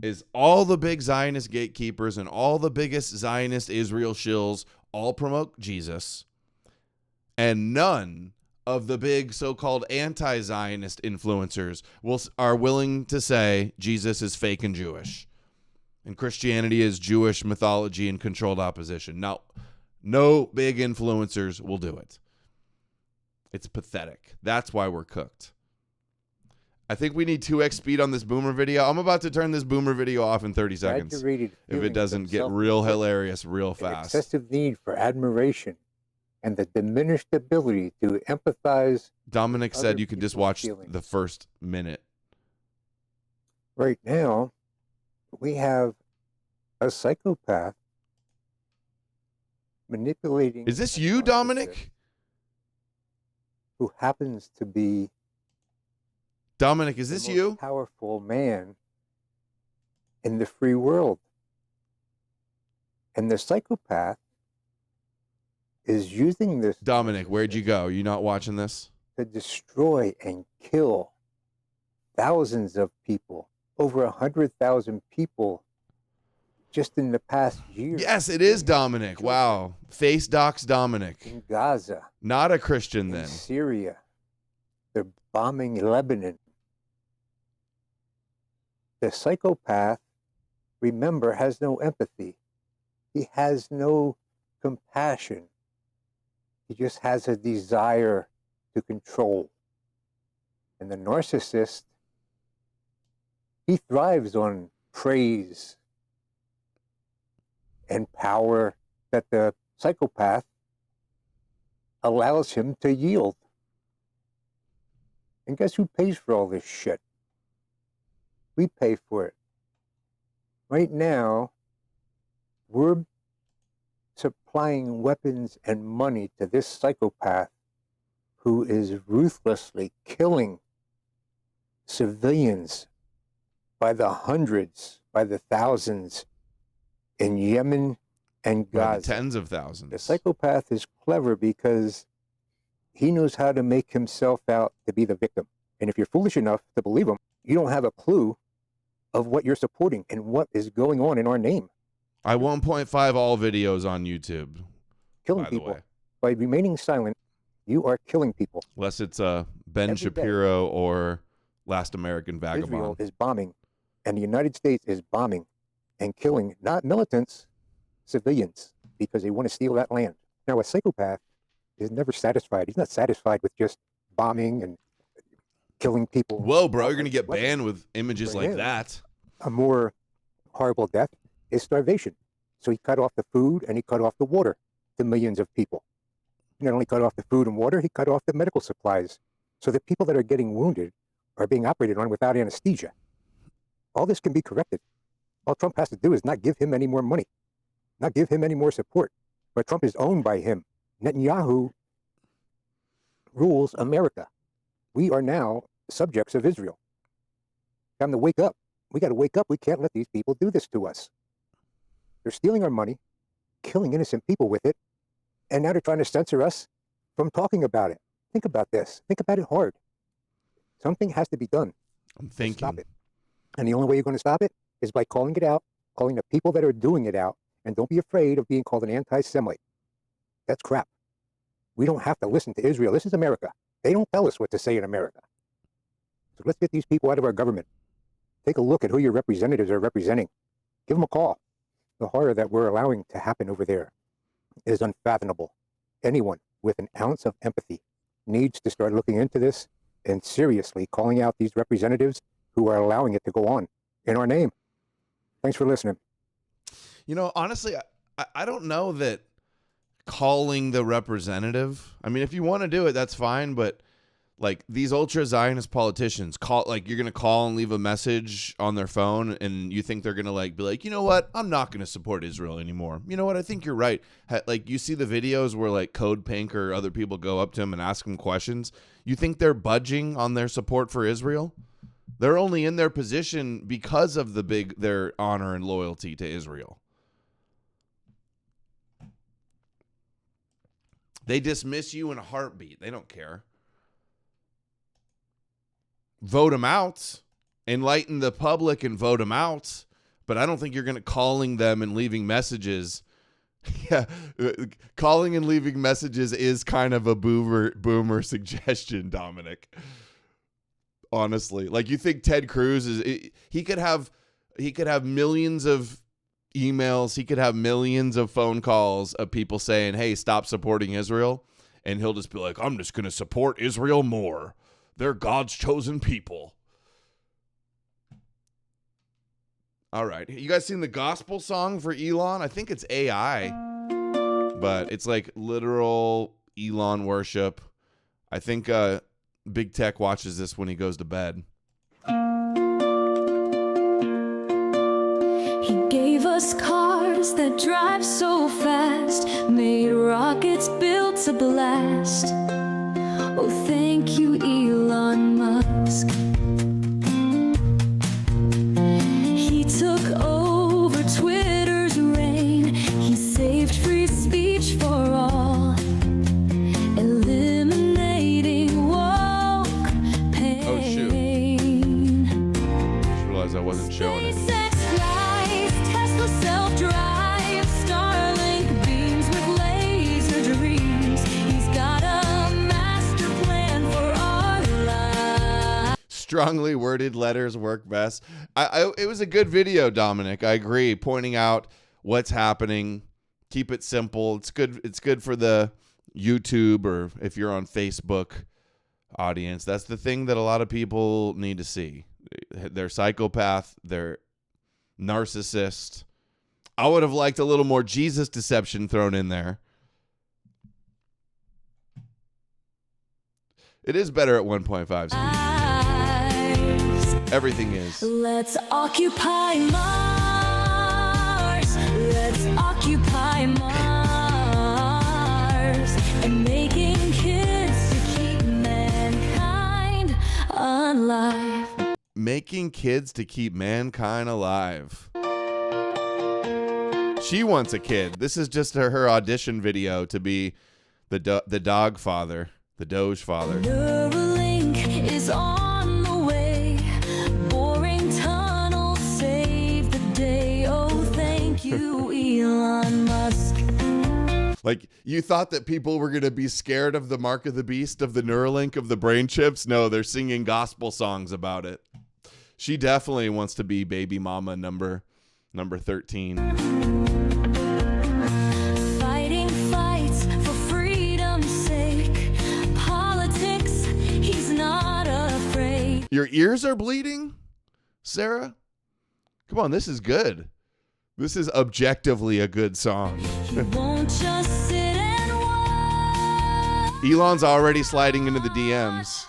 is all the big Zionist gatekeepers and all the biggest Zionist Israel shills all promote Jesus, and none of the big so-called anti-Zionist influencers are willing to say Jesus is fake and Jewish. And Christianity is Jewish mythology and controlled opposition. No big influencers will do it. It's pathetic. That's why we're cooked. I think we need 2x speed on this boomer video. I'm about to turn this boomer video off in 30 seconds. If it doesn't get real hilarious real fast. Excessive need for admiration and the diminished ability to empathize. Dominic said you could just watch the first minute. Right now, we have a psychopath manipulating. Is this you, Dominic? Who happens to be Dominic, is this you? Powerful man in the free world. And the psychopath is using this. Dominic, where'd you go? You not watching this? To destroy and kill thousands of people, over 100,000 people just in the past year. Yes, it is Dominic. Wow. Face docs Dominic. In Gaza. Not a Christian then. In Syria. They're bombing Lebanon. The psychopath, remember, has no empathy. He has no compassion. He just has a desire to control. And the narcissist, he thrives on praise and power that the psychopath allows him to yield. And guess who pays for all this shit? We pay for it. Right now, we're supplying weapons and money to this psychopath who is ruthlessly killing civilians by the hundreds, by the thousands in Yemen and Gaza. Tens of thousands. The psychopath is clever because he knows how to make himself out to be the victim. And if you're foolish enough to believe him, you don't have a clue of what you're supporting and what is going on in our name. I 1.5 all videos on YouTube. Killing people. By remaining silent, you are killing people. Unless it's Ben Shapiro or Last American Vagabond. Israel is bombing, and the United States is bombing and killing, not militants, civilians, because they want to steal that land. Now, a psychopath is never satisfied. He's not satisfied with just bombing and killing people. Whoa, bro, you're going to get banned with images like that. A more horrible death is starvation. So he cut off the food and he cut off the water to millions of people. He not only cut off the food and water, he cut off the medical supplies. So the people that are getting wounded are being operated on without anesthesia. All this can be corrected. All Trump has to do is not give him any more money, not give him any more support. But Trump is owned by him. Netanyahu rules America. We are now subjects of Israel. Time to wake up. We got to wake up. We can't let these people do this to us. They're stealing our money, killing innocent people with it, and now they're trying to censor us from talking about it. Think about this. Think about it hard. Something has to be done. I'm thinking. Stop it. And the only way you're going to stop it is by calling it out, calling the people that are doing it out, and don't be afraid of being called an anti-Semite. That's crap. We don't have to listen to Israel. This is America. They don't tell us what to say in America. So let's get these people out of our government. Take a look at who your representatives are representing. Give them a call. The horror that we're allowing to happen over there is unfathomable. Anyone with an ounce of empathy needs to start looking into this and seriously calling out these representatives who are allowing it to go on in our name. Thanks for listening. You know, honestly, I don't know that calling the representative, I mean, if you want to do it, that's fine, but like these ultra Zionist politicians you're going to call and leave a message on their phone and you think they're going to be like, you know what? I'm not going to support Israel anymore. You know what? I think you're right. Like you see the videos where like Code Pink or other people go up to him and ask him questions. You think they're budging on their support for Israel? They're only in their position because of their honor and loyalty to Israel. They dismiss you in a heartbeat. They don't care. Vote them out, enlighten the public and vote them out. But I don't think you're going to calling them and leaving messages. Yeah, calling and leaving messages is kind of a boomer suggestion, Dominic. Honestly, like you think Ted Cruz he could have He could have millions of emails. He could have millions of phone calls of people saying, hey, stop supporting Israel. And he'll just be like, I'm just going to support Israel more. They're God's chosen people. All right. You guys seen the gospel song for Elon? I think it's AI, but it's like literal Elon worship. I think Big Tech watches this when he goes to bed. He gave us cars that drive so fast, made rockets built to blast. Oh, thank you, Elon Musk. He took over Twitter's reign. He saved free speech for all, eliminating woke pain. Oh, shoot. I just realized I wasn't showing it. Tesla self-drive, Starlink beams with laser dreams. He's got a master plan for our lives. Strongly worded letters work best. It was a good video, Dominic. I agree. Pointing out what's happening. Keep it simple. It's good. It's good for the YouTube or if you're on Facebook audience. That's the thing that a lot of people need to see. They're psychopath. They're narcissist. I would have liked a little more Jesus deception thrown in there. It is better at 1.5 speed. Everything is. Let's occupy Mars. Let's occupy Mars. And making kids to keep mankind alive. Making kids to keep mankind alive. She wants a kid. This is just her audition video to be the dog father, the Doge father. Neuralink is on the way. Boring tunnels save the day. Oh, thank you, Elon Musk. Like, you thought that people were going to be scared of the mark of the beast, of the Neuralink, of the brain chips? No, they're singing gospel songs about it. She definitely wants to be baby mama number 13. Fighting fights for freedom's sake. Politics, he's not afraid. Your ears are bleeding, Sarah? Come on, this is good. This is objectively a good song. Won't just sit and watch. Elon's already sliding into the DMs.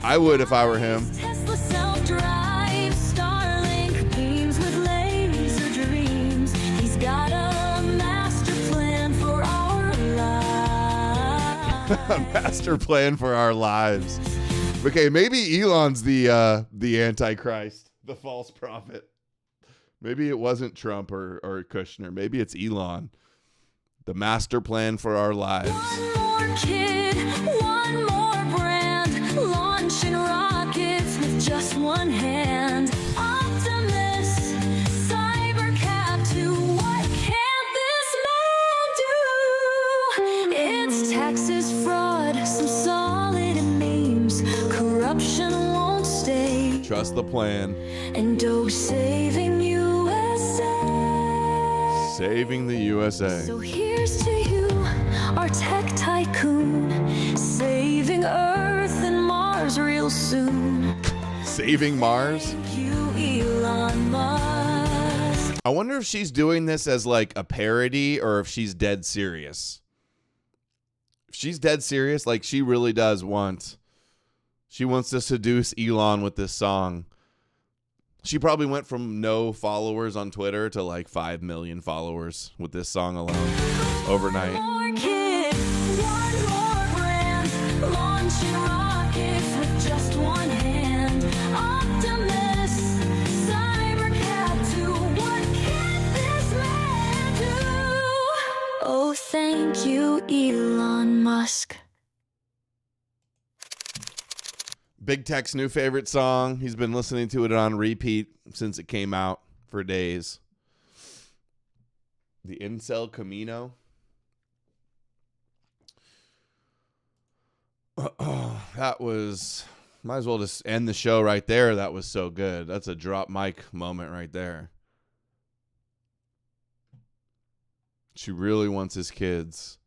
I would if I were him. Tesla self-drive, Starlink beams with laser dreams. He's got a master plan for our lives. A master plan for our lives. Okay, maybe Elon's the Antichrist, the false prophet. Maybe it wasn't Trump or Kushner. Maybe it's Elon. The master plan for our lives. One more kid, one more brand, launching rockets with just one hand. Optimus, Cybercap 2, what can't this man do? It's taxes, fraud, some solid memes. Corruption won't stay. Trust the plan. And Doge saving USA. Saving the USA. So here's to you, our tech tycoon, saving Earth and Mars real soon. Saving Mars? Thank you, Elon Musk. I wonder if she's doing this as like a parody or if she's dead serious. If she's dead serious, like she really does want. She wants to seduce Elon with this song. She probably went from no followers on Twitter to like 5 million followers with this song alone overnight. One more kid, one more brand, launching rockets with just one hand. Optimus, Cybercap 2, what can this man do? Oh, thank you, Elon Musk. Big Tech's new favorite song. He's been listening to it on repeat since it came out for days. The Incel Camino. That was Might as well just end the show right there. That was so good. That's a drop mic moment right there. She really wants his kids.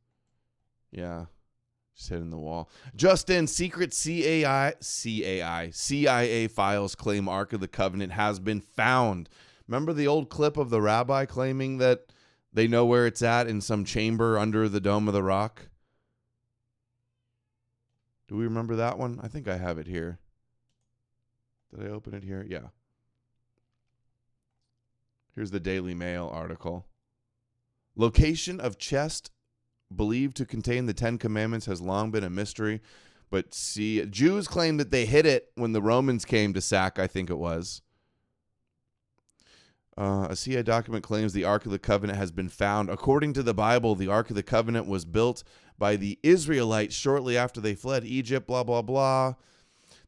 Yeah. Just hitting the wall. Just in, secret CIA files claim Ark of the Covenant has been found. Remember the old clip of the rabbi claiming that they know where it's at in some chamber under the Dome of the Rock? Do we remember that one? I think I have it here. Did I open it here? Yeah. Here's the Daily Mail article. Location of chest believed to contain the Ten Commandments has long been a mystery, but Jews claim that they hid it when the Romans came to sack, I think it was. A CIA document claims the Ark of the Covenant has been found. According to the Bible, the Ark of the Covenant was built by the Israelites shortly after they fled Egypt, blah, blah, blah.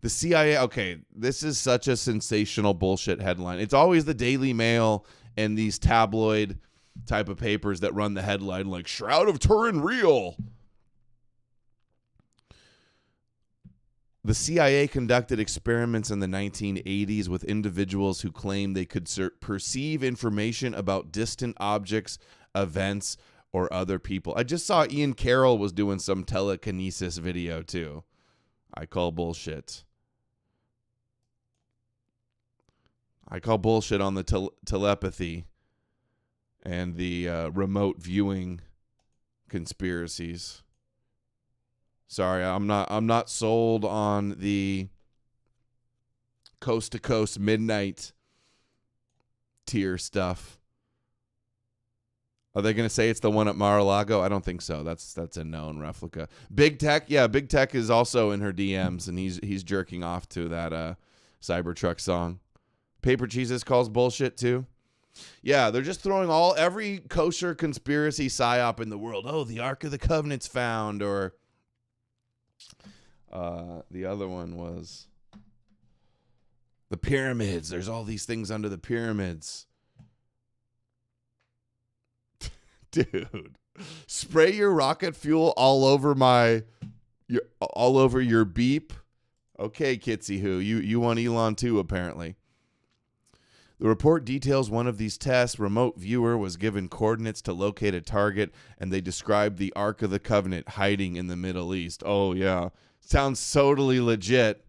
The CIA, okay, this is such a sensational bullshit headline. It's always the Daily Mail and these tabloid type of papers that run the headline like Shroud of Turin real. The CIA conducted experiments in the 1980s with individuals who claimed they could perceive information about distant objects, events, or other people. I just saw Ian Carroll was doing some telekinesis video too. I call bullshit. I call bullshit on the telepathy and the remote viewing conspiracies. Sorry, I'm not sold on the coast to coast midnight tier stuff. Are they going to say it's the one at Mar-a-Lago? I don't think so. That's a known replica. Big Tech, yeah, Big Tech is also in her DMs, and he's jerking off to that Cybertruck song. Paper Jesus calls bullshit too. Yeah, they're just throwing every kosher conspiracy psyop in the world. Oh, the Ark of the Covenant's found, or the other one was the pyramids. There's all these things under the pyramids. Dude, spray your rocket fuel all over your beep. Okay, Kitsy Who, you want Elon too, apparently. The report details one of these tests. Remote viewer was given coordinates to locate a target, and they described the Ark of the Covenant hiding in the Middle East. Oh, yeah. Sounds totally legit.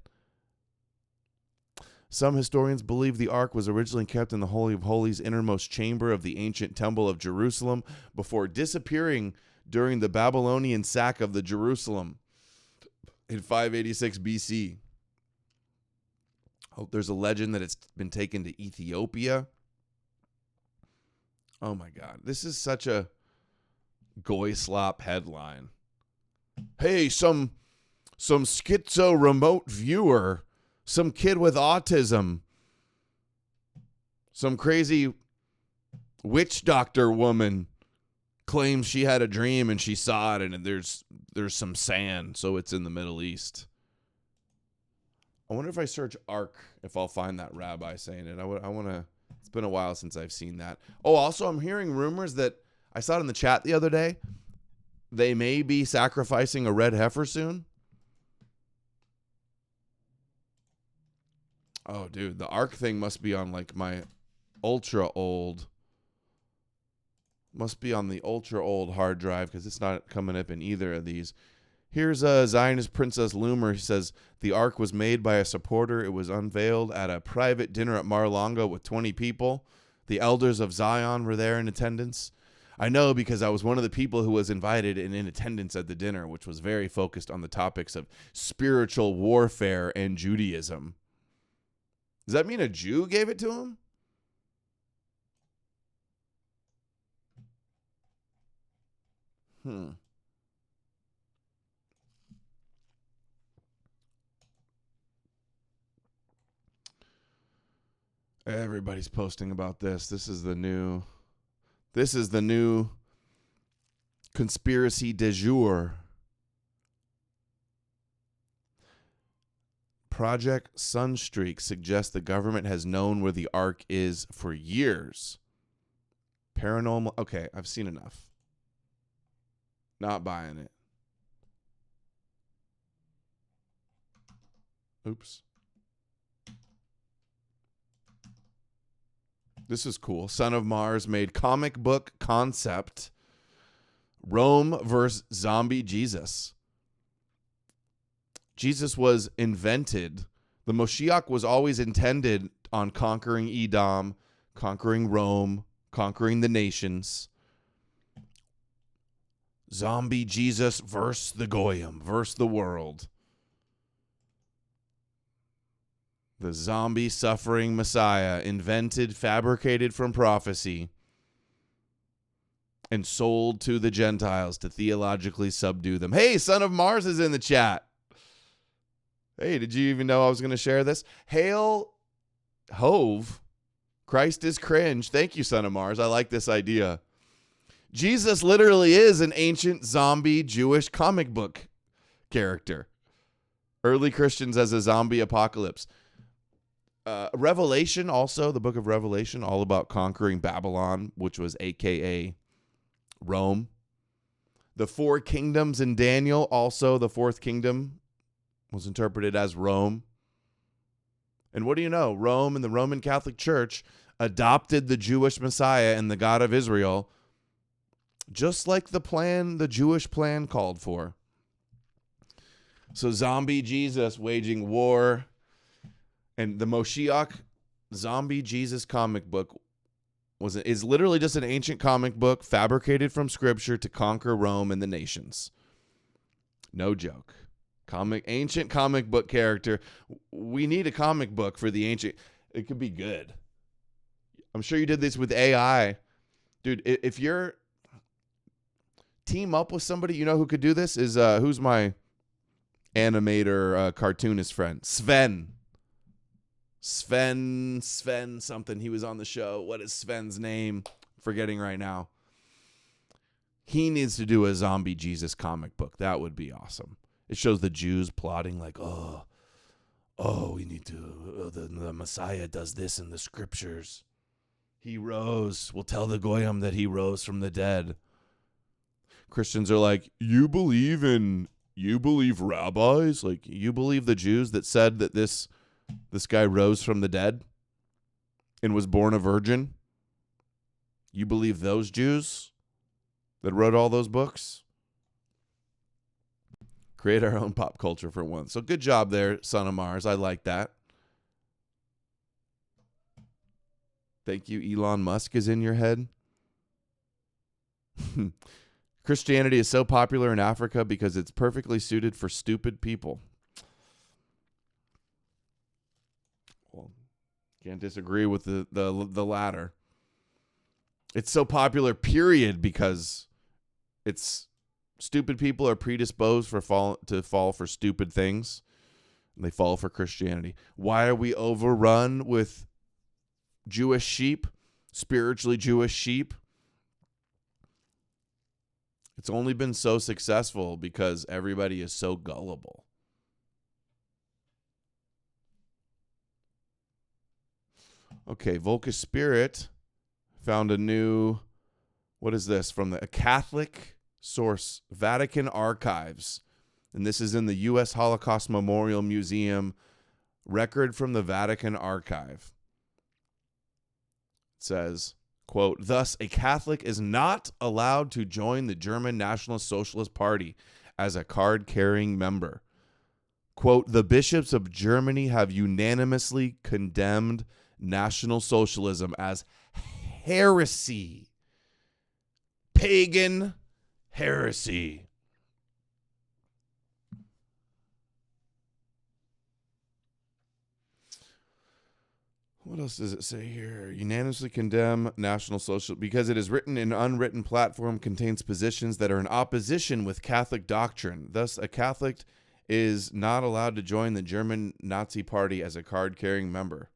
Some historians believe the Ark was originally kept in the Holy of Holies innermost chamber of the ancient Temple of Jerusalem before disappearing during the Babylonian sack of the Jerusalem in 586 BC. Oh, there's a legend that it's been taken to Ethiopia. Oh my God. This is such a goy slop headline. Hey, some schizo remote viewer, some kid with autism, some crazy witch doctor woman claims she had a dream and she saw it, and there's some sand, so it's in the Middle East. I wonder if I search Ark, if I'll find that rabbi saying it. I want to. It's been a while since I've seen that. Oh, also, I'm hearing rumors that I saw it in the chat the other day. They may be sacrificing a red heifer soon. Oh, dude, the Ark thing must be on like my ultra old. Must be on the ultra old hard drive because it's not coming up in either of these. Here's a Zionist Princess Loomer. He says, the Ark was made by a supporter. It was unveiled at a private dinner at Mar-a-Lago with 20 people. The elders of Zion were there in attendance. I know because I was one of the people who was invited and in attendance at the dinner, which was very focused on the topics of spiritual warfare and Judaism. Does that mean a Jew gave it to him? Everybody's posting about this. This is the new conspiracy du jour. Project Sunstreak suggests the government has known where the Ark is for years. Paranormal. Okay, I've seen enough. Not buying it. Oops. This is cool. Son of Mars made comic book concept Rome versus zombie Jesus. Jesus was invented. The Moshiach was always intended on conquering Edom, conquering Rome, conquering the nations. Zombie Jesus versus the Goyim, versus the world. The zombie suffering Messiah, invented, fabricated from prophecy, and sold to the Gentiles to theologically subdue them. Hey, Son of Mars is in the chat. Hey, did you even know I was going to share this? Hail Hove, Christ is cringe. Thank you, Son of Mars. I like this idea. Jesus literally is an ancient zombie Jewish comic book character. Early Christians as a zombie apocalypse. Revelation also, the book of Revelation, all about conquering Babylon, which was AKA Rome. The four kingdoms in Daniel, also the fourth kingdom was interpreted as Rome. And what do you know? Rome and the Roman Catholic Church adopted the Jewish Messiah and the God of Israel, just like the Jewish plan called for. So zombie Jesus waging war. And the Moshiach zombie Jesus comic book is literally just an ancient comic book fabricated from scripture to conquer Rome and the nations. No joke. Ancient comic book character. We need a comic book for the ancient. It could be good. I'm sure you did this with AI. Dude, if you're team up with somebody, you know who could do this? Is who's my animator, cartoonist friend? Sven something. He was on the show. What is Sven's name? Forgetting right now. He needs to do a zombie Jesus comic book. That would be awesome. It shows the Jews plotting like, we need to, the Messiah does this in the scriptures. He rose. We'll tell the Goyim that he rose from the dead. Christians are like, you believe rabbis? Like, you believe the Jews that said that this guy rose from the dead and was born a virgin? You believe those Jews that wrote all those books? Create our own pop culture for once. So good job there, Son of Mars. I like that. Thank you, Elon Musk is in your head. Christianity is so popular in Africa because it's perfectly suited for stupid people. Well, can't disagree with the latter. It's so popular, period, because it's stupid people are predisposed to fall for stupid things, and they fall for Christianity. Why are we overrun with Jewish sheep, spiritually Jewish sheep? It's only been so successful because everybody is so gullible. Okay, Volca Spirit found a new, what is this? From a Catholic source, Vatican Archives. And this is in the U.S. Holocaust Memorial Museum, record from the Vatican Archive. It says, quote, thus, a Catholic is not allowed to join the German National Socialist Party as a card-carrying member. Quote, the bishops of Germany have unanimously condemned National Socialism as heresy. Pagan heresy. What else does it say here? Unanimously condemn National Social because it is written in unwritten platform, contains positions that are in opposition with Catholic doctrine. Thus, a Catholic is not allowed to join the German Nazi Party as a card-carrying member.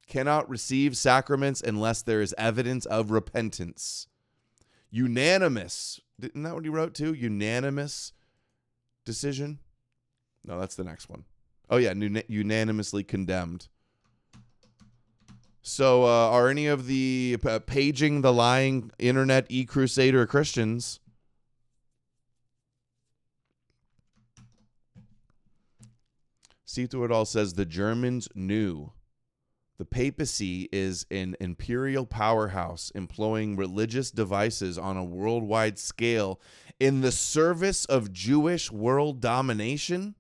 Cannot receive sacraments unless there is evidence of repentance. Unanimous. Isn't that what he wrote too? Unanimous decision? No, that's the next one. Oh yeah, unanimously condemned. So are any of the paging the lying internet e-crusader Christians See Through It All says the Germans knew the papacy is an imperial powerhouse employing religious devices on a worldwide scale in the service of Jewish world domination.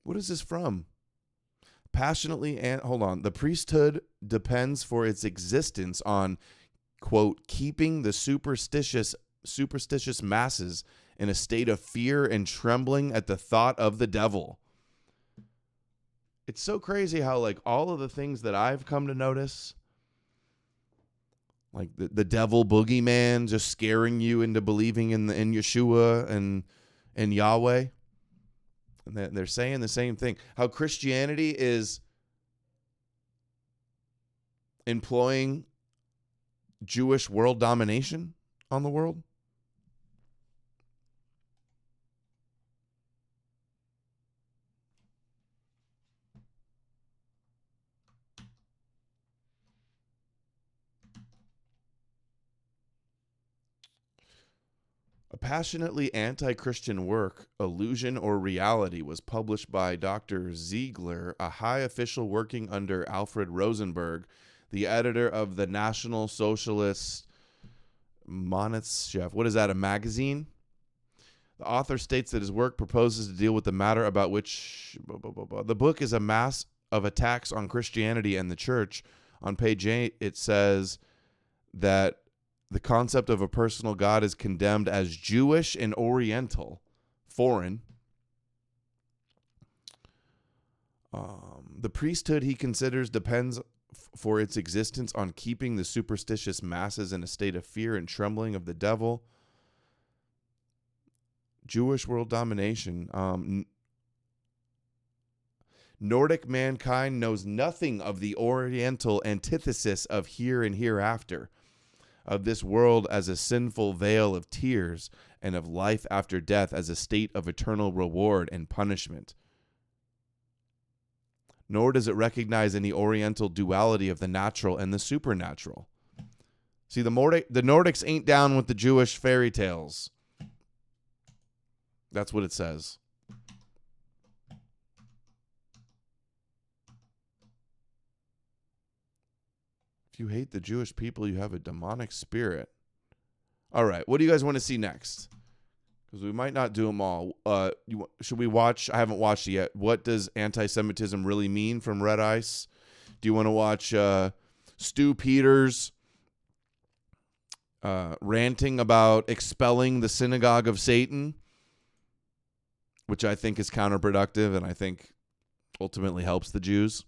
What is this from? Passionately, and hold on. The priesthood depends for its existence on, quote, keeping the superstitious masses in a state of fear and trembling at the thought of the devil. It's so crazy how, like, all of the things that I've come to notice, like the devil boogeyman just scaring you into believing in Yeshua and Yahweh. And they're saying the same thing. How Christianity is employing Jewish world domination on the world. A passionately anti-Christian work, Illusion or Reality, was published by Dr. Ziegler, a high official working under Alfred Rosenberg, the editor of the National Socialist Monatschef. What is that, a magazine? The author states that his work proposes to deal with the matter about which... The book is a mass of attacks on Christianity and the church. On page 8, it says that the concept of a personal God is condemned as Jewish and Oriental, foreign. The priesthood, he considers, depends for its existence on keeping the superstitious masses in a state of fear and trembling of the devil. Jewish world domination. Nordic mankind knows nothing of the Oriental antithesis of here and hereafter, of this world as a sinful vale of tears, and of life after death as a state of eternal reward and punishment. Nor does it recognize any Oriental duality of the natural and the supernatural. See, the Nordics ain't down with the Jewish fairy tales. That's what it says. If you hate the Jewish people, you have a demonic spirit. All right, what do you guys want to see next? Because we might not do them all. Should we watch? I haven't watched it yet. What does anti-Semitism really mean from Red Ice? Do you want to watch Stu Peters ranting about expelling the synagogue of Satan, which I think is counterproductive and I think ultimately helps the Jews?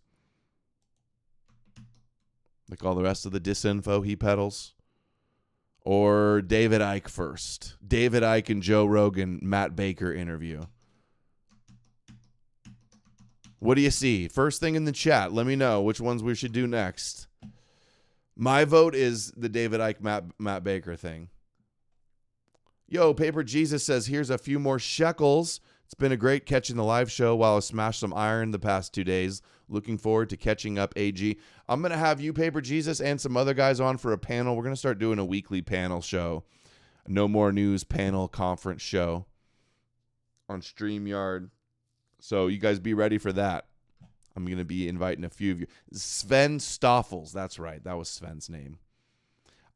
Like all the rest of the disinfo he peddles? Or David Icke first? David Icke and Joe Rogan, Matt Baker interview. What do you see? First thing in the chat, let me know which ones we should do next. My vote is the David Icke, Matt Baker thing. Yo, Paper Jesus says, here's a few more shekels. It's been a great catching the live show while I smashed some iron the past 2 days. Looking forward to catching up, AG. I'm going to have you, Paper Jesus, and some other guys on for a panel. We're going to start doing a weekly panel show. No More News panel conference show on StreamYard. So you guys be ready for that. I'm going to be inviting a few of you. Sven Stoffels. That's right. That was Sven's name.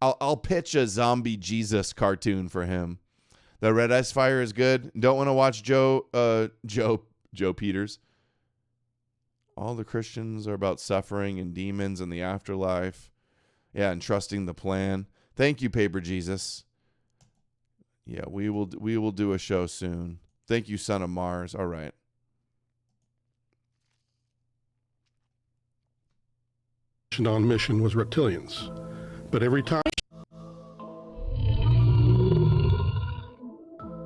I'll pitch a zombie Jesus cartoon for him. The Red Ice Fire is good. Don't want to watch Joe Peters. All the Christians are about suffering and demons and the afterlife. Yeah, and trusting the plan. Thank you, Paper Jesus. Yeah, we will do a show soon. Thank you, Son of Mars. All right. On mission was reptilians, but every time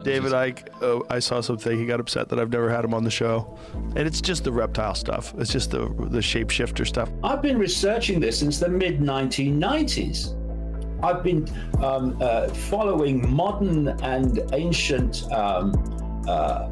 David Icke, I saw something, he got upset that I've never had him on the show. And it's just the reptile stuff. It's just the shapeshifter stuff. I've been researching this since the mid-1990s. I've been following modern and ancient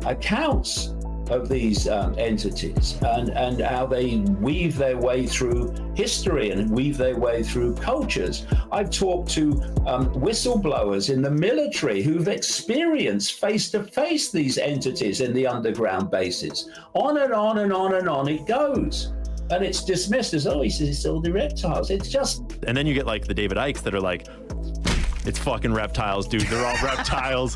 accounts of these entities and how they weave their way through history and weave their way through cultures. I've talked to whistleblowers in the military who've experienced face-to-face these entities in the underground bases. On and on and on and on it goes. And it's dismissed as, oh, he says it's all the reptiles. It's just... And then you get like the David Icks that are like, it's fucking reptiles, dude. They're all reptiles.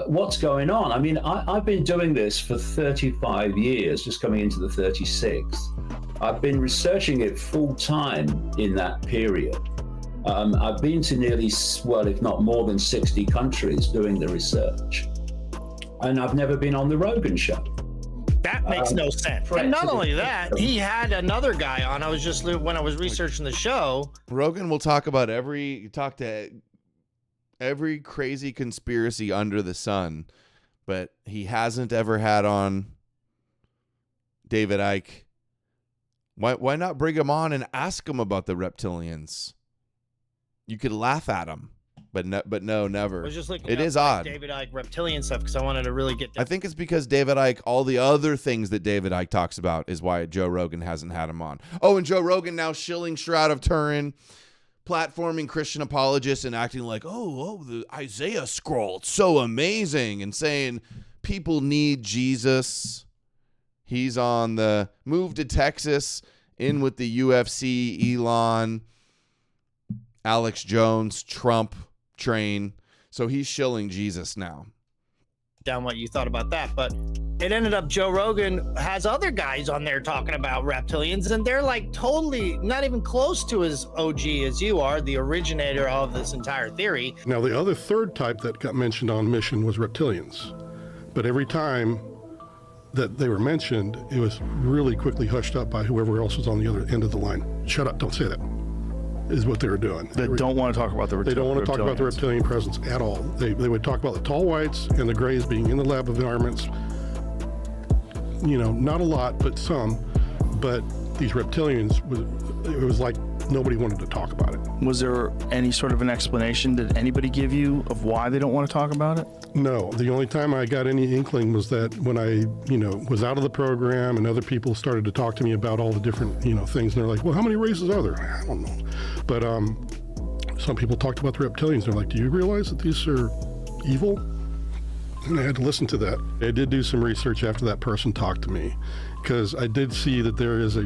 What's going on? I mean, I've been doing this for 35 years, just coming into the 36th. I've been researching it full time in that period. I've been to nearly, well, if not more than 60 countries doing the research. And I've never been on the Rogan show. That makes no sense. And not only that, he had another guy on. When I was researching the show. Rogan will talk about every crazy conspiracy under the sun, but he hasn't ever had on David Icke. Why not bring him on and ask him about the reptilians? You could laugh at him, but no, never. I was just looking it up, is like, odd. David Icke reptilian stuff because I wanted to really get. I think it's because David Icke, all the other things that David Icke talks about is why Joe Rogan hasn't had him on. Oh, and Joe Rogan now shilling Shroud of Turin, platforming Christian apologists and acting like, oh, the Isaiah scroll, it's so amazing, and saying people need Jesus. He's on the move to Texas, in with the UFC, Elon, Alex Jones, Trump train. So he's shilling Jesus now. Down what you thought about that, but it ended up Joe Rogan has other guys on there talking about reptilians, and they're like totally not even close to as OG as you are, the originator of this entire theory. Now, the other third type that got mentioned on Mission was reptilians. But every time that they were mentioned, it was really quickly hushed up by whoever else was on the other end of the line. Shut up, don't say that, is what they were doing. They don't want to talk about the reptilians. They don't want to talk about the reptilian presence at all. They would talk about the tall whites and the grays being in the lab environments. You know, not a lot, but some. But these reptilians, it was like nobody wanted to talk about it. Was there any sort of an explanation did anybody give you of why they don't want to talk about it? No. The only time I got any inkling was that when I, was out of the program and other people started to talk to me about all the different, things. And they're like, well, how many races are there? I don't know. But some people talked about the reptilians. They're like, do you realize that these are evil? And I had to listen to that. I did do some research after that person talked to me, because I did see that there is a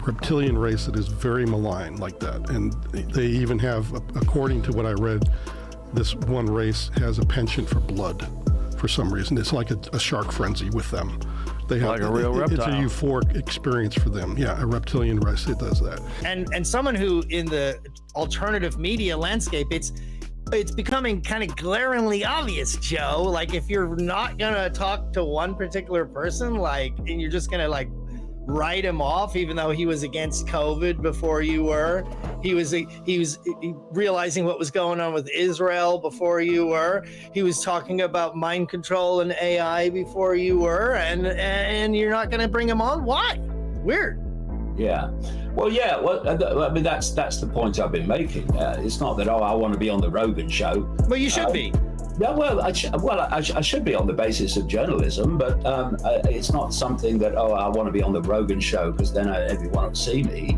reptilian race that is very malign like that. And they even have, according to what I read, this one race has a penchant for blood for some reason. It's like a shark frenzy with them. They have like a real reptile. It's a euphoric experience for them. Yeah, a reptilian race that does that. And someone who in the alternative media landscape, it's becoming kind of glaringly obvious, Joe. Like, if you're not gonna talk to one particular person, and you're just gonna write him off, even though he was against COVID before you were, he was realizing what was going on with Israel before you were, he was talking about mind control and AI before you were, and you're not gonna bring him on? Why? Weird. Yeah. Well, yeah. Well, I mean, that's the point I've been making. It's not that I want to be on the Rogan show. Well, you should be. Yeah. Well, I should be on the basis of journalism, but it's not something that I want to be on the Rogan show because then everyone will see me.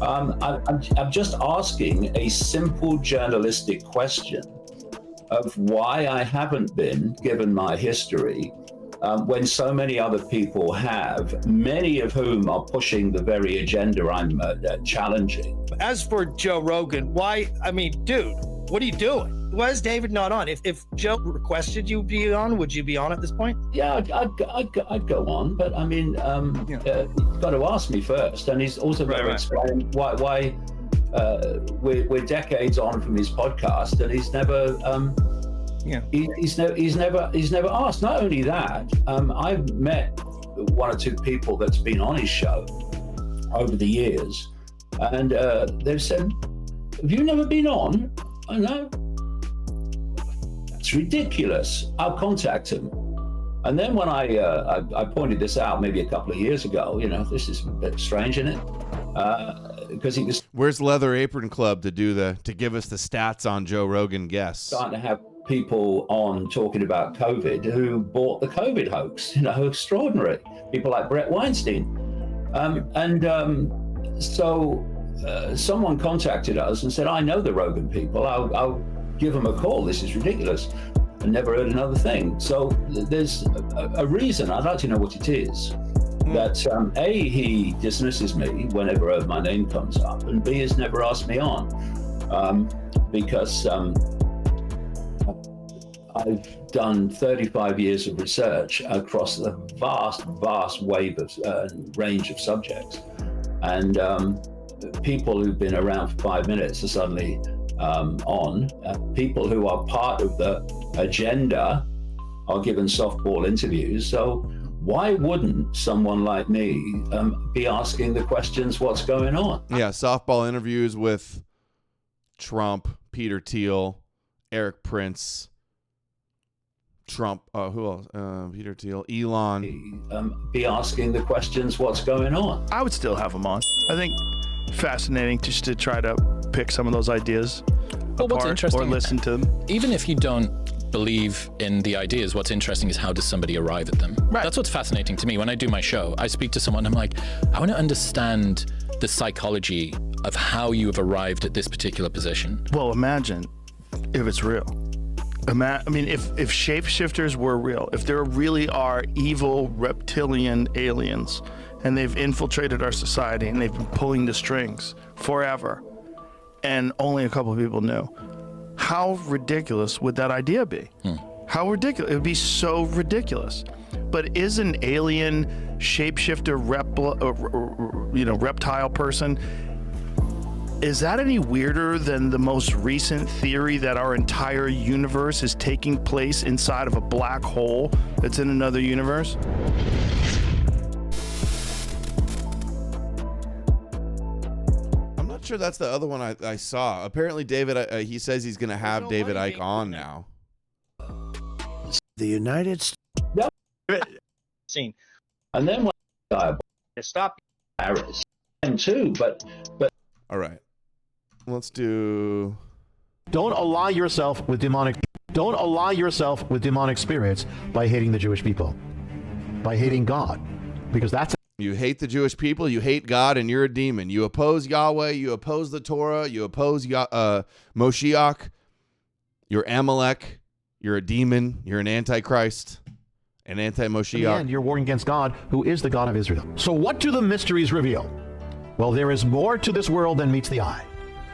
I'm just asking a simple journalistic question of why I haven't been, given my history. When so many other people have, many of whom are pushing the very agenda I'm challenging. As for Joe Rogan, why? I mean, dude, what are you doing? Why is David not on? If Joe requested you be on, would you be on at this point? Yeah, I'd go on, but I mean, you've got to ask me first. And he's also got to explain why we're decades on from his podcast, and he's never. He's never asked. Not only that, I've met one or two people that's been on his show over the years, and they've said, "Have you never been on?" I know. That's ridiculous. I'll contact him. And then when I pointed this out maybe a couple of years ago, this is a bit strange, isn't it? Because he was. Where's Leather Apron Club to give us the stats on Joe Rogan guests? Starting to have people on talking about COVID who bought the COVID hoax, extraordinary. People like Brett Weinstein. So someone contacted us and said, I know the Rogan people, I'll give them a call. This is ridiculous. I never heard another thing. So there's a reason, I'd like to know what it is, that A, he dismisses me whenever my name comes up, and B, has never asked me on, because I've done 35 years of research across a vast wave of range of subjects. And people who've been around for 5 minutes are suddenly on. People who are part of the agenda are given softball interviews. So why wouldn't someone like me be asking the questions, what's going on? Yeah, softball interviews with Trump, Peter Thiel, Eric Prince, Trump, who else? Peter Thiel, Elon. Be asking the questions, what's going on? I would still have him on. I think fascinating just to try to pick some of those ideas But what's apart interesting, or listen to them. Even if you don't believe in the ideas, what's interesting is how does somebody arrive at them. Right. That's what's fascinating to me. When I do my show, I speak to someone, I'm like, I want to understand the psychology of how you have arrived at this particular position. Well, imagine if it's real. I mean, if shapeshifters were real, if there really are evil reptilian aliens and they've infiltrated our society and they've been pulling the strings forever and only a couple of people knew, how ridiculous would that idea be? How ridiculous? It would be so ridiculous. But is an alien shapeshifter reptile person, is that any weirder than the most recent theory that our entire universe is taking place inside of a black hole that's in another universe? I'm not sure that's the other one I saw. Apparently, David, he says he's going to have David Icke on now. The United States. Scene. And then when I stop Paris, and too, but. All right. Let's do. Don't ally yourself with demonic. Don't ally yourself with demonic spirits by hating the Jewish people, by hating God, because that's. You hate the Jewish people, you hate God, and you're a demon. You oppose Yahweh, you oppose the Torah, you oppose Moshiach, you're Amalek, you're a demon, you're an antichrist, an anti-Moshiach. In the end, you're warring against God, who is the God of Israel. So what do the mysteries reveal? Well, there is more to this world than meets the eye.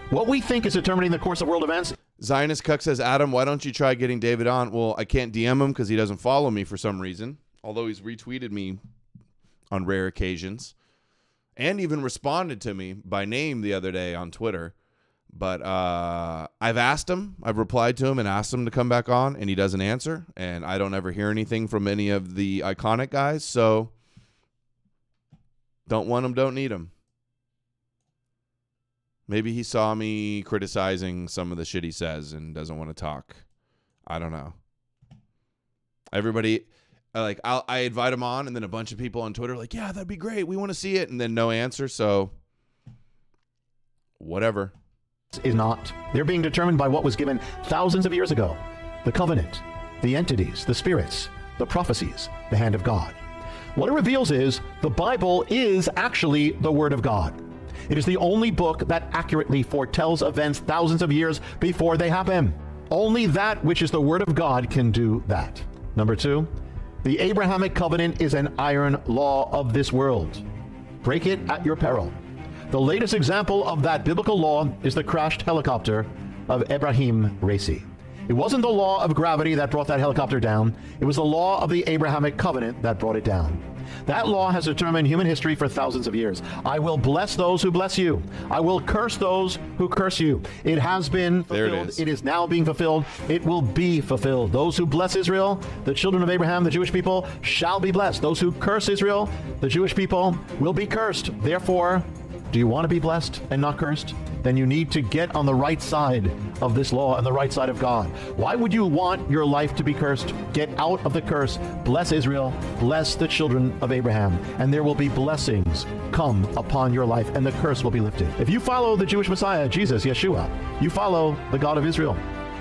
What we think is determining the course of world events. Zionist Cuck says, Adam, why don't you try getting David on? Well, I can't DM him because he doesn't follow me for some reason, although he's retweeted me on rare occasions and even responded to me by name the other day on Twitter. But I've asked him, I've replied to him and asked him to come back on, and he doesn't answer, and I don't ever hear anything from any of the iconic guys, so don't want him, don't need him. Maybe he saw me criticizing some of the shit he says and doesn't want to talk. I don't know. Everybody, I invite him on, and then a bunch of people on Twitter are like, yeah, that'd be great, we want to see it, and then no answer, so whatever. Is not. They're being determined by what was given thousands of years ago. The covenant, the entities, the spirits, the prophecies, the hand of God. What it reveals is the Bible is actually the Word of God. It is the only book that accurately foretells events thousands of years before they happen. Only that which is the Word of God can do that. Number two, the Abrahamic covenant is an iron law of this world. Break it at your peril. The latest example of that biblical law is the crashed helicopter of Ibrahim Raisi. It wasn't the law of gravity that brought that helicopter down. It was the law of the Abrahamic covenant that brought it down. That law has determined human history for thousands of years. I will bless those who bless you. I will curse those who curse you. It has been fulfilled. There it is. It is now being fulfilled. It will be fulfilled. Those who bless Israel, the children of Abraham, the Jewish people, shall be blessed. Those who curse Israel, the Jewish people, will be cursed. Therefore, do you want to be blessed and not cursed? Then you need to get on the right side of this law and the right side of God. Why would you want your life to be cursed? Get out of the curse. Bless Israel. Bless the children of Abraham. And there will be blessings come upon your life, and the curse will be lifted. If you follow the Jewish Messiah, Jesus, Yeshua, you follow the God of Israel.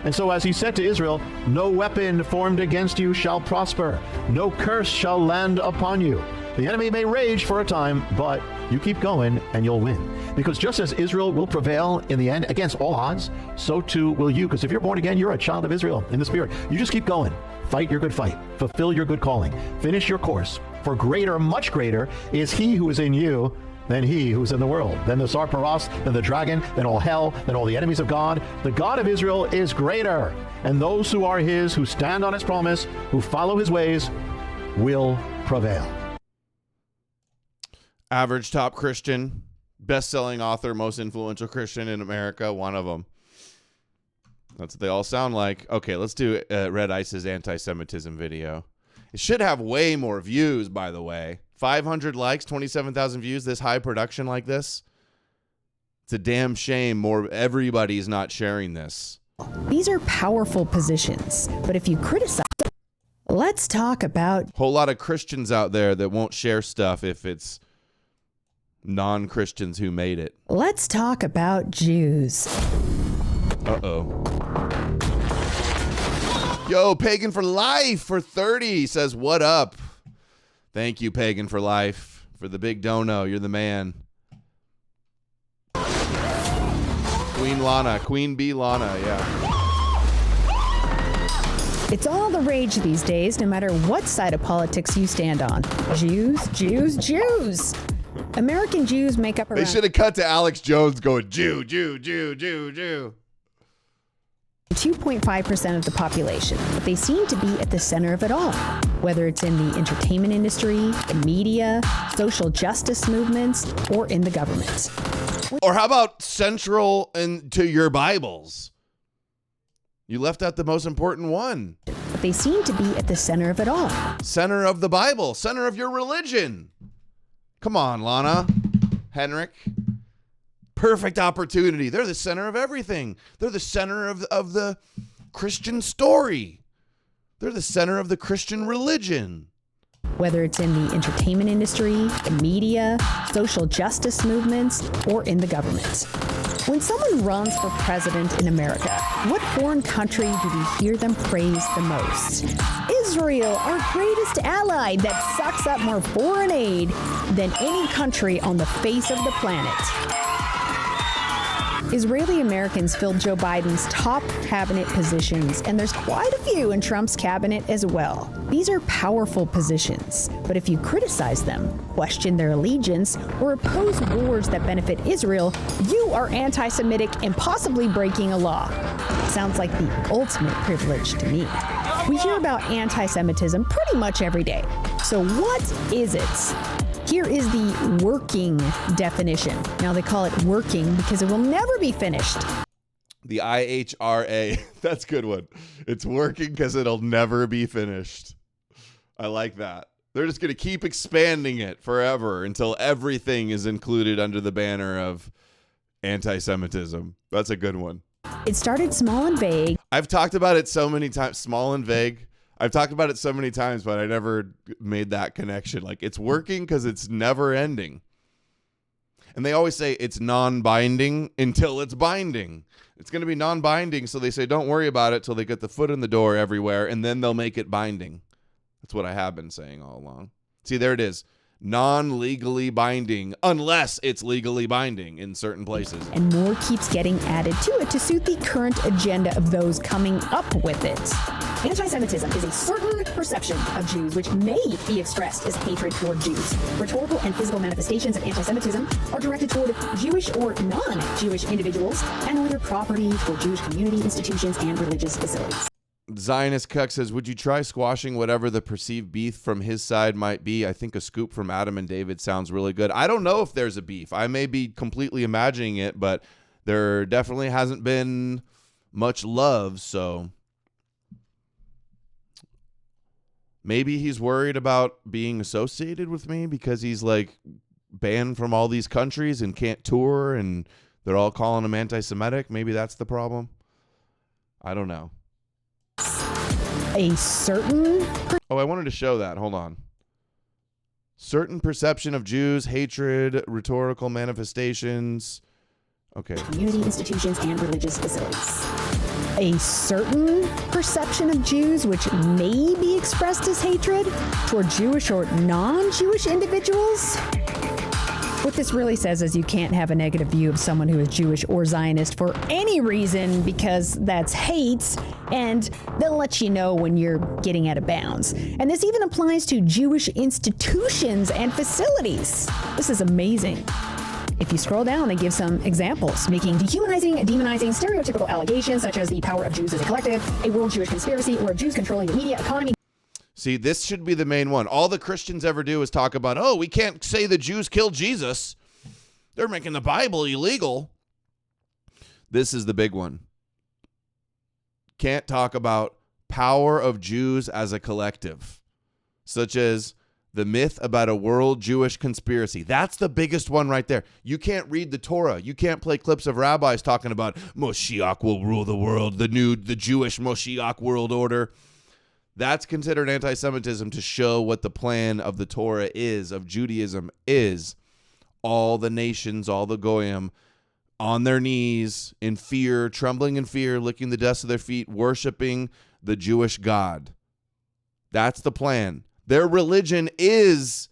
And so as he said to Israel, no weapon formed against you shall prosper. No curse shall land upon you. The enemy may rage for a time, but you keep going and you'll win. Because just as Israel will prevail in the end against all odds, so too will you. Because if you're born again, you're a child of Israel in the Spirit. You just keep going. Fight your good fight. Fulfill your good calling. Finish your course. For greater, much greater, is he who is in you than he who's in the world. Than the Sarparos, than the dragon, than all hell, than all the enemies of God. The God of Israel is greater. And those who are his, who stand on his promise, who follow his ways, will prevail. Average top Christian, best-selling author, most influential Christian in America, one of them. That's what they all sound like. Okay, let's do Red Ice's anti-Semitism video. It should have way more views, by the way. 500 likes, 27,000 views, this high production like this. It's a damn shame everybody's not sharing this. These are powerful positions, but if you criticize, let's talk about... Whole lot of Christians out there that won't share stuff if it's non-Christians who made it. Let's talk about Jews. Uh-oh. Yo, Pagan for Life for 30 says, what up? Thank you, Pagan for Life, for the big dono. You're the man. Queen Lana, Queen Bee Lana, yeah. It's all the rage these days, no matter what side of politics you stand on. Jews, Jews, Jews. American Jews make up around... They should have cut to Alex Jones going, Jew, Jew, Jew, Jew, Jew. 2.5% of the population, but they seem to be at the center of it all. Whether it's in the entertainment industry, the media, social justice movements, or in the government. Or how about central to your Bibles? You left out the most important one. But they seem to be at the center of it all. Center of the Bible, center of your religion. Come on, Lana, Henrik. Perfect opportunity. They're the center of everything. They're the center of the Christian story. They're the center of the Christian religion. Whether it's in the entertainment industry, the media, social justice movements, or in the government. When someone runs for president in America, what foreign country do we hear them praise the most? Israel, our greatest ally that sucks up more foreign aid than any country on the face of the planet. Israeli Americans filled Joe Biden's top cabinet positions, and there's quite a few in Trump's cabinet as well. These are powerful positions, but if you criticize them, question their allegiance, or oppose wars that benefit Israel, you are anti-Semitic and possibly breaking a law. Sounds like the ultimate privilege to me. We hear about anti-Semitism pretty much every day. So what is it? Here is the working definition. Now they call it working because it will never be finished. The IHRA. That's a good one. It's working because it'll never be finished. I like that. They're just going to keep expanding it forever until everything is included under the banner of anti-Semitism. That's a good one. It started small and vague. I've talked about it so many times. Small and vague. I've talked about it so many times, but I never made that connection. Like, it's working because it's never ending. And they always say it's non-binding until it's binding. It's going to be non-binding, so they say don't worry about it till they get the foot in the door everywhere, and then they'll make it binding. That's what I have been saying all along. See, there it is. Non-legally binding, unless it's legally binding in certain places. And more keeps getting added to it to suit the current agenda of those coming up with it. Anti-Semitism is a certain perception of Jews which may be expressed as hatred toward Jews. Rhetorical and physical manifestations of anti-Semitism are directed toward Jewish or non-Jewish individuals and or their property for Jewish community, institutions, and religious facilities. Zionist Cuck says, would you try squashing whatever the perceived beef from his side might be? I think a scoop from Adam and David sounds really good. I don't know if there's a beef. I may be completely imagining it, but there definitely hasn't been much love, so maybe he's worried about being associated with me because he's like banned from all these countries and can't tour and they're all calling him anti-Semitic. Maybe that's the problem. I don't know. A certain... Oh, I wanted to show that. Hold on. Certain perception of Jews, hatred, rhetorical manifestations. Okay. Community, institutions, and religious facilities. a certain perception of Jews which may be expressed as hatred toward Jewish or non-Jewish individuals. What this really says is you can't have a negative view of someone who is Jewish or Zionist for any reason, because that's hate, and they'll let you know when you're getting out of bounds. And this even applies to Jewish institutions and facilities. This is amazing. If you scroll down, they give some examples, making dehumanizing, demonizing, stereotypical allegations such as the power of Jews as a collective, a world Jewish conspiracy, or Jews controlling the media, economy. See, this should be the main one. All the Christians ever do is talk about, oh, we can't say the Jews killed Jesus. They're making the Bible illegal. This is the big one. Can't talk about power of Jews as a collective, such as the myth about a world Jewish conspiracy. That's the biggest one right there. You can't read the Torah. You can't play clips of rabbis talking about Moshiach will rule the world, the Jewish Moshiach world order. That's considered anti-Semitism, to show what the plan of the Torah is, of Judaism is. All the nations, all the Goyim, on their knees, in fear, trembling in fear, licking the dust of their feet, worshiping the Jewish God. That's the plan. Their religion is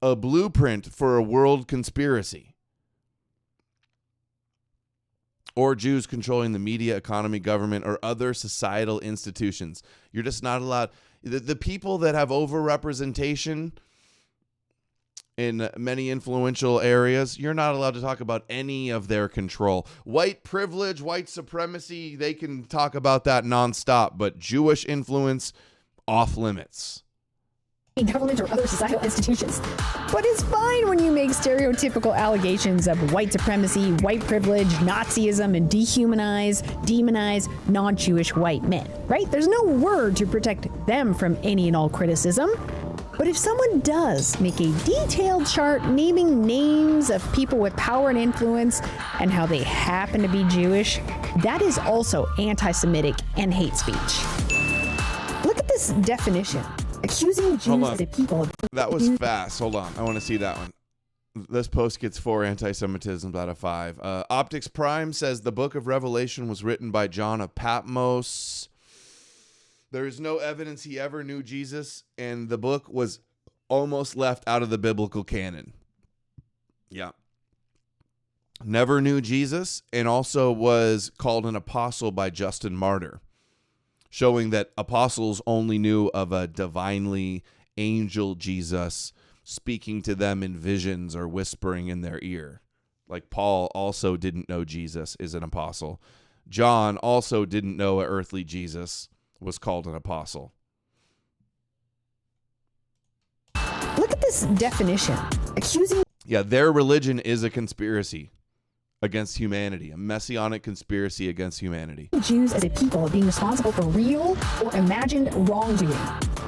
a blueprint for a world conspiracy. Or Jews controlling the media, economy, government, or other societal institutions. You're just not allowed. The people that have overrepresentation in many influential areas, you're not allowed to talk about any of their control. White privilege, white supremacy, they can talk about that nonstop, but Jewish influence, off limits. Government or other societal institutions. But it's fine when you make stereotypical allegations of white supremacy, white privilege, Nazism, and demonize non-Jewish white men, right? There's no word to protect them from any and all criticism. But if someone does make a detailed chart naming names of people with power and influence and how they happen to be Jewish, that is also anti-Semitic and hate speech. Look at this definition. Accusing Jews as a people. That was fast. Hold on. I want to see that one. This post gets 4 anti-Semitisms out of 5. Optics Prime says the book of Revelation was written by John of Patmos. There is no evidence he ever knew Jesus, and the book was almost left out of the biblical canon. Yeah. Never knew Jesus, and also was called an apostle by Justin Martyr, showing that apostles only knew of a divinely angel Jesus speaking to them in visions or whispering in their ear. Like Paul also didn't know Jesus is an apostle. John also didn't know an earthly Jesus was called an apostle. Look at this definition. Accusing. Yeah, their religion is a conspiracy against humanity, a messianic conspiracy against humanity. Jews as a people being responsible for real or imagined wrongdoing.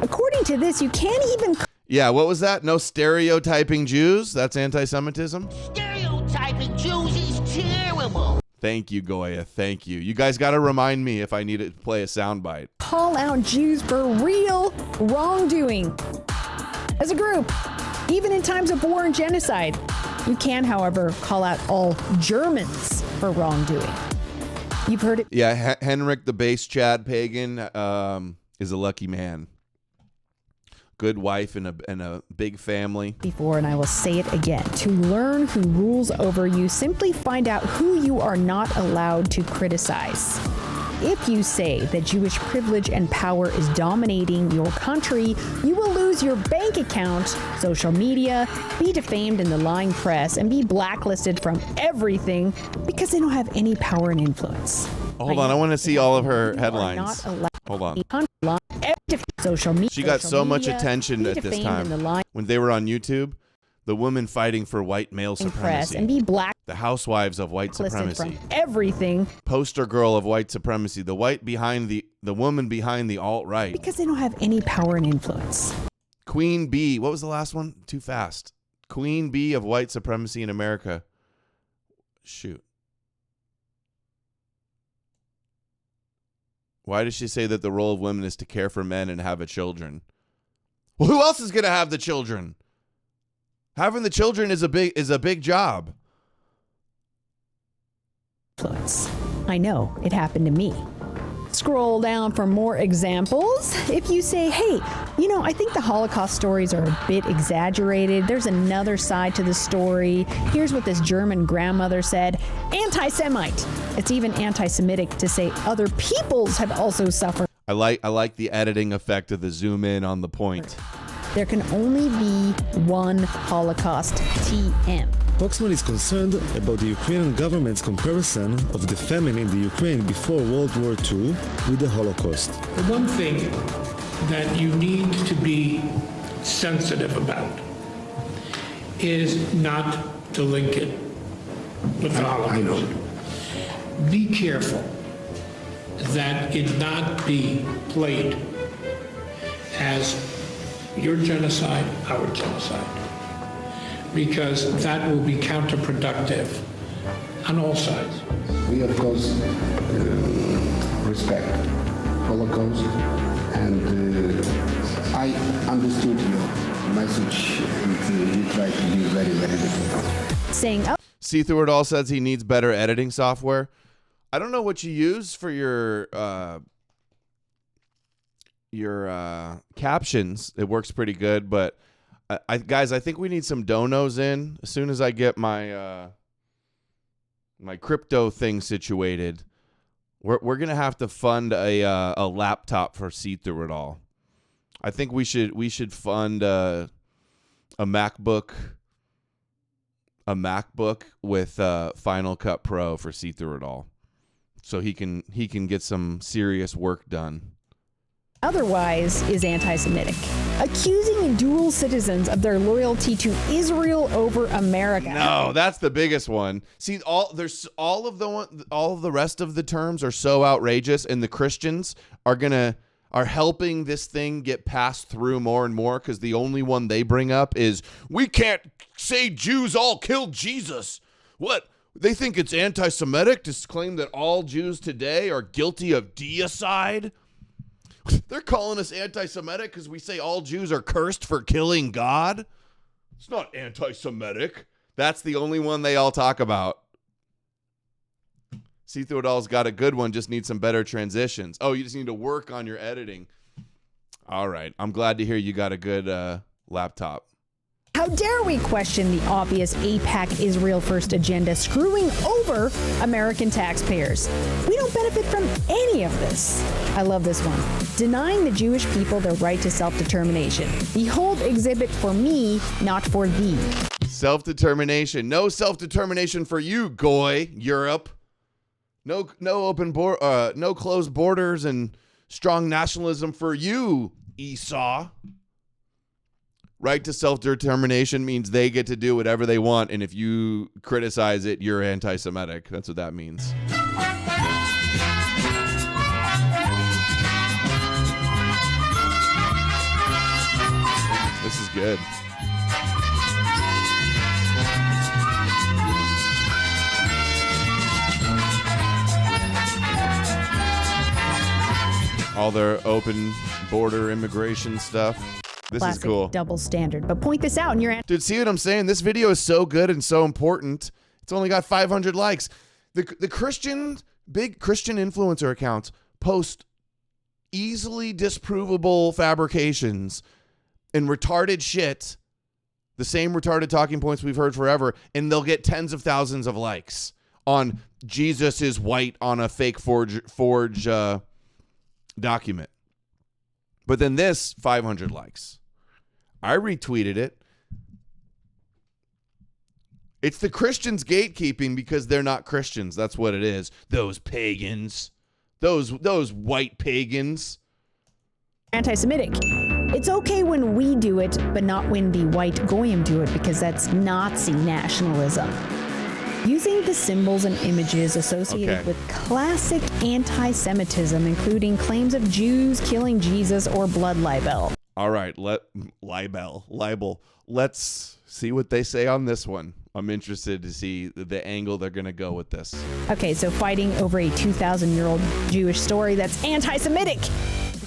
According to this, you can't even. Yeah, what was that? No stereotyping Jews? That's anti-Semitism? Stereotyping Jews is terrible. Thank you, Goya. Thank you. You guys got to remind me if I need to play a soundbite. Call out Jews for real wrongdoing. As a group, even in times of war and genocide. You can, however, call out all Germans for wrongdoing. You've heard it. Yeah, Henrik the base Chad pagan is a lucky man. Good wife and a big family. Before, and I will say it again. To learn who rules over you, simply find out who you are not allowed to criticize. If you say that Jewish privilege and power is dominating your country, you will lose your bank account, social media, be defamed in the lying press, and be blacklisted from everything because they don't have any power and influence. Hold on, I want to see all of her headlines. Hold on. Social media. She got so much attention at this time when they were on YouTube. The woman fighting for white male supremacy. And be black. The housewives of white supremacy. From everything. Poster girl of white supremacy. The woman behind the alt-right. Because they don't have any power and influence. Queen Bee. What was the last one? Too fast. Queen Bee of white supremacy in America. Shoot. Why does she say that the role of women is to care for men and have children? Well, who else is going to have the children? Having the children is a big job. Influence. I know, it happened to me. Scroll down for more examples. If you say, hey, I think the Holocaust stories are a bit exaggerated. There's another side to the story. Here's what this German grandmother said. Anti-Semite. It's even anti-Semitic to say other peoples have also suffered. I like the editing effect of the zoom in on the point. There can only be one Holocaust, TM. Foxman is concerned about the Ukrainian government's comparison of the famine in the Ukraine before World War II with the Holocaust. The one thing that you need to be sensitive about is not to link it with the Holocaust. Be careful that it not be played as your genocide, our genocide, because that will be counterproductive on all sides. We, of course, respect Holocaust, and I understood your message, and you tried to be very, very difficult. Saying up. See Through It All says he needs better editing software. I don't know what you use for your captions. It works pretty good, but guys, I think we need some donos in. As soon as I get my my crypto thing situated, we're gonna have to fund a laptop for See Through It All. I think we should fund a MacBook with Final Cut Pro for See Through It All, so he can get some serious work done. Otherwise is anti-Semitic, accusing dual citizens of their loyalty to Israel over America. No, that's the biggest one. See, all of the rest of the terms are so outrageous, and the Christians are helping this thing get passed through more and more, because the only one they bring up is, we can't say Jews all killed Jesus. What? They think it's anti-Semitic to claim that all Jews today are guilty of deicide? They're calling us anti-Semitic because we say all Jews are cursed for killing God? It's not anti-Semitic. That's the only one they all talk about. See Through It All's got a good one, just need some better transitions. Oh, you just need to work on your editing. All right. I'm glad to hear you got a good laptop. How dare we question the obvious AIPAC Israel First agenda screwing over American taxpayers? We don't benefit from any of this. I love this one. Denying the Jewish people their right to self-determination. Behold exhibit for me, not for thee. Self-determination. No self-determination for you, Goy, Europe. No closed borders and strong nationalism for you, Esau. Right to self-determination means they get to do whatever they want, and if you criticize it, you're anti-Semitic. That's what that means. This is good. All their open border immigration stuff. This Classic is cool. Double standard. But point this out and you're Dude, see what I'm saying? This video is so good and so important. It's only got 500 likes. The big Christian influencer accounts post easily disprovable fabrications and retarded shit, the same retarded talking points we've heard forever, and they'll get tens of thousands of likes on Jesus is white on a fake forge document. But then this, 500 likes. I retweeted it. It's the Christians gatekeeping because they're not Christians. That's what it is. Those pagans. Those white pagans. anti-Semitic. It's okay when we do it, but not when the white goyim do it, because that's Nazi nationalism. Using the symbols and images associated with classic anti-Semitism, including claims of Jews killing Jesus or blood libel. All right, libel. Let's see what they say on this one. I'm interested to see the angle they're going to go with this. Okay, so fighting over a 2,000-year-old Jewish story that's anti-Semitic.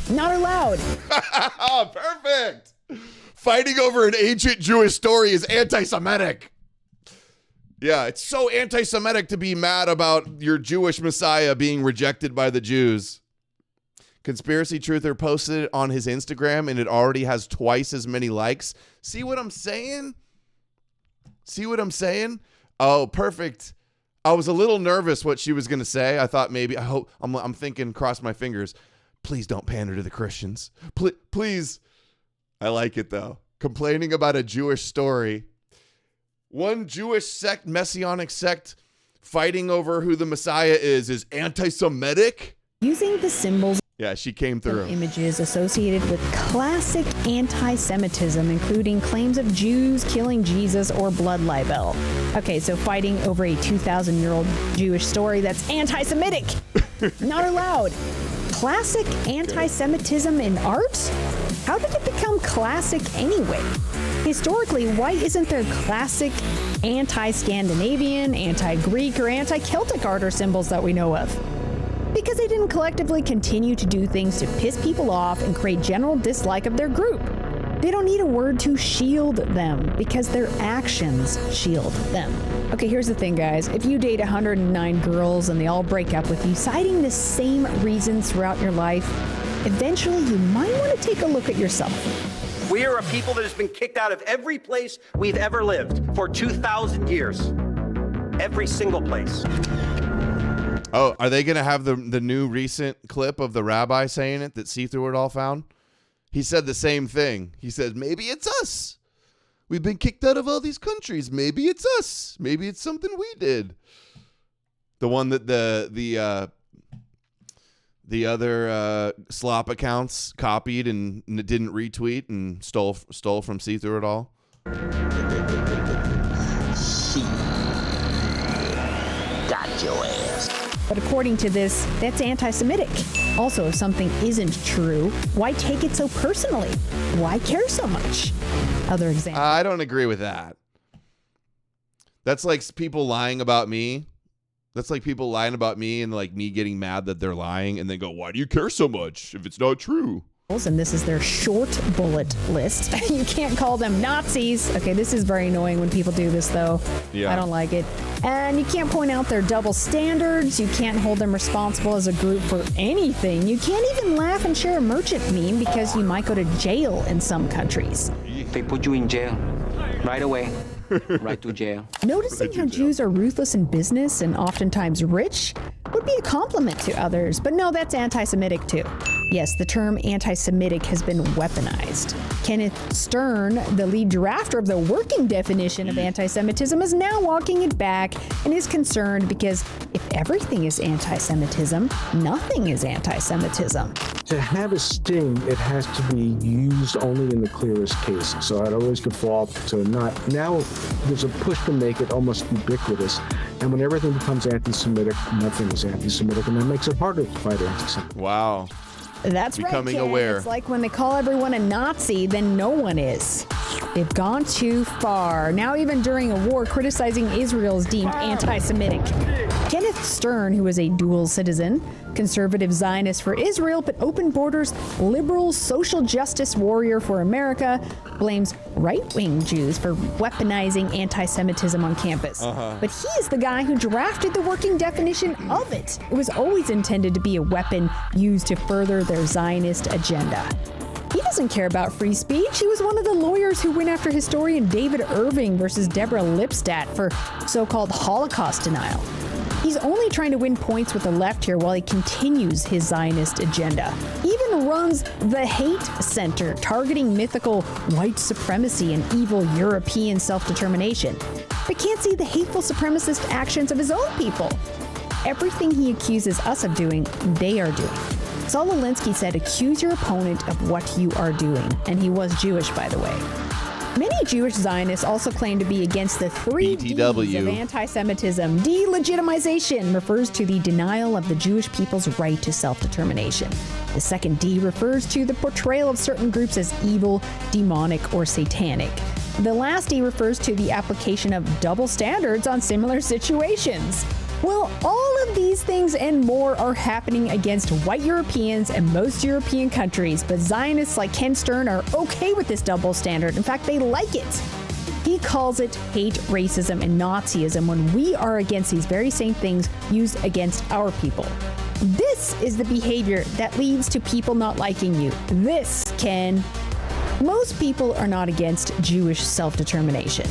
Not allowed. Perfect. Fighting over an ancient Jewish story is anti-Semitic. Yeah, it's so anti-Semitic to be mad about your Jewish Messiah being rejected by the Jews. Conspiracy Truther posted it on his Instagram, and it already has twice as many likes. See what I'm saying? See what I'm saying? Oh, perfect. I was a little nervous what she was going to say. I thought maybe, I'm thinking, cross my fingers, please don't pander to the Christians. Please. I like it, though. Complaining about a Jewish story. One Jewish sect, messianic sect, fighting over who the Messiah is anti-Semitic? Using the symbols. Yeah, she came through. Images associated with classic anti-Semitism, including claims of Jews killing Jesus or blood libel. Okay, so fighting over a 2,000-year-old Jewish story that's anti-Semitic. Not allowed. Classic anti-Semitism in art? How did it become classic anyway? Historically, why isn't there classic anti-Scandinavian, anti-Greek, or anti-Celtic art or symbols that we know of? Because they didn't collectively continue to do things to piss people off and create general dislike of their group. They don't need a word to shield them because their actions shield them. Okay, here's the thing, guys. If you date 109 girls and they all break up with you, citing the same reasons throughout your life, eventually you might want to take a look at yourself. We are a people that has been kicked out of every place we've ever lived for 2,000 years. Every single place. Oh, are they going to have the new recent clip of the rabbi saying it that See Through It All found? He said the same thing. He said, maybe it's us. We've been kicked out of all these countries. Maybe it's us. Maybe it's something we did. The one that the other slop accounts copied and didn't retweet and stole from See Through It All. Got your ass. But according to this, that's anti-Semitic. Also, if something isn't true, why take it so personally? Why care so much? Other example. I don't agree with that. That's like people lying about me. That's like people lying about me and like me getting mad that they're lying and then go, why do you care so much if it's not true? And this is their short bullet list. You can't call them Nazis. Okay, this is very annoying when people do this, though. Yeah. I don't like it. And you can't point out their double standards. You can't hold them responsible as a group for anything. You can't even laugh and share a merchant meme because you might go to jail in some countries. They put you in jail right away. Right to jail. Noticing how Jews are ruthless in business and oftentimes rich would be a compliment to others, but no, that's anti-Semitic too. Yes, the term anti-Semitic has been weaponized. Kenneth Stern, the lead drafter of the working definition of anti-Semitism, is now walking it back and is concerned because if everything is anti-Semitism, nothing is anti-Semitism. To have a sting, it has to be used only in the clearest cases. So I'd always default to not. Now there's a push to make it almost ubiquitous. And when everything becomes anti-Semitic, nothing is anti-Semitic. And that makes it harder to fight anti-Semitic. Wow. That's becoming right, Ken. aware. It's like when they call everyone a Nazi, then no one is. They've gone too far. Now even during a war, criticizing Israel is deemed anti-Semitic. Kenneth Stern, who is a dual citizen, conservative Zionist for Israel, but open borders, liberal social justice warrior for America, blames right-wing Jews for weaponizing anti-Semitism on campus. But he is the guy who drafted the working definition of it. It was always intended to be a weapon used to further their Zionist agenda. He doesn't care about free speech. He was one of the lawyers who went after historian David Irving versus Deborah Lipstadt for so-called Holocaust denial. He's only trying to win points with the left here while he continues his Zionist agenda. He even runs the Hate Center, targeting mythical white supremacy and evil European self-determination, but can't see the hateful supremacist actions of his own people. Everything he accuses us of doing, they are doing. Saul Alinsky said, accuse your opponent of what you are doing. And he was Jewish, by the way. Many Jewish Zionists also claim to be against the three D's of anti-Semitism. Delegitimization refers to the denial of the Jewish people's right to self-determination. The second D refers to the portrayal of certain groups as evil, demonic, or satanic. The last D refers to the application of double standards on similar situations. Well, all of these things and more are happening against white Europeans and most European countries, but Zionists like Ken Stern are okay with this double standard. In fact, they like it. He calls it hate, racism, and Nazism when we are against these very same things used against our people. This is the behavior that leads to people not liking you. This can... Most people are not against Jewish self-determination,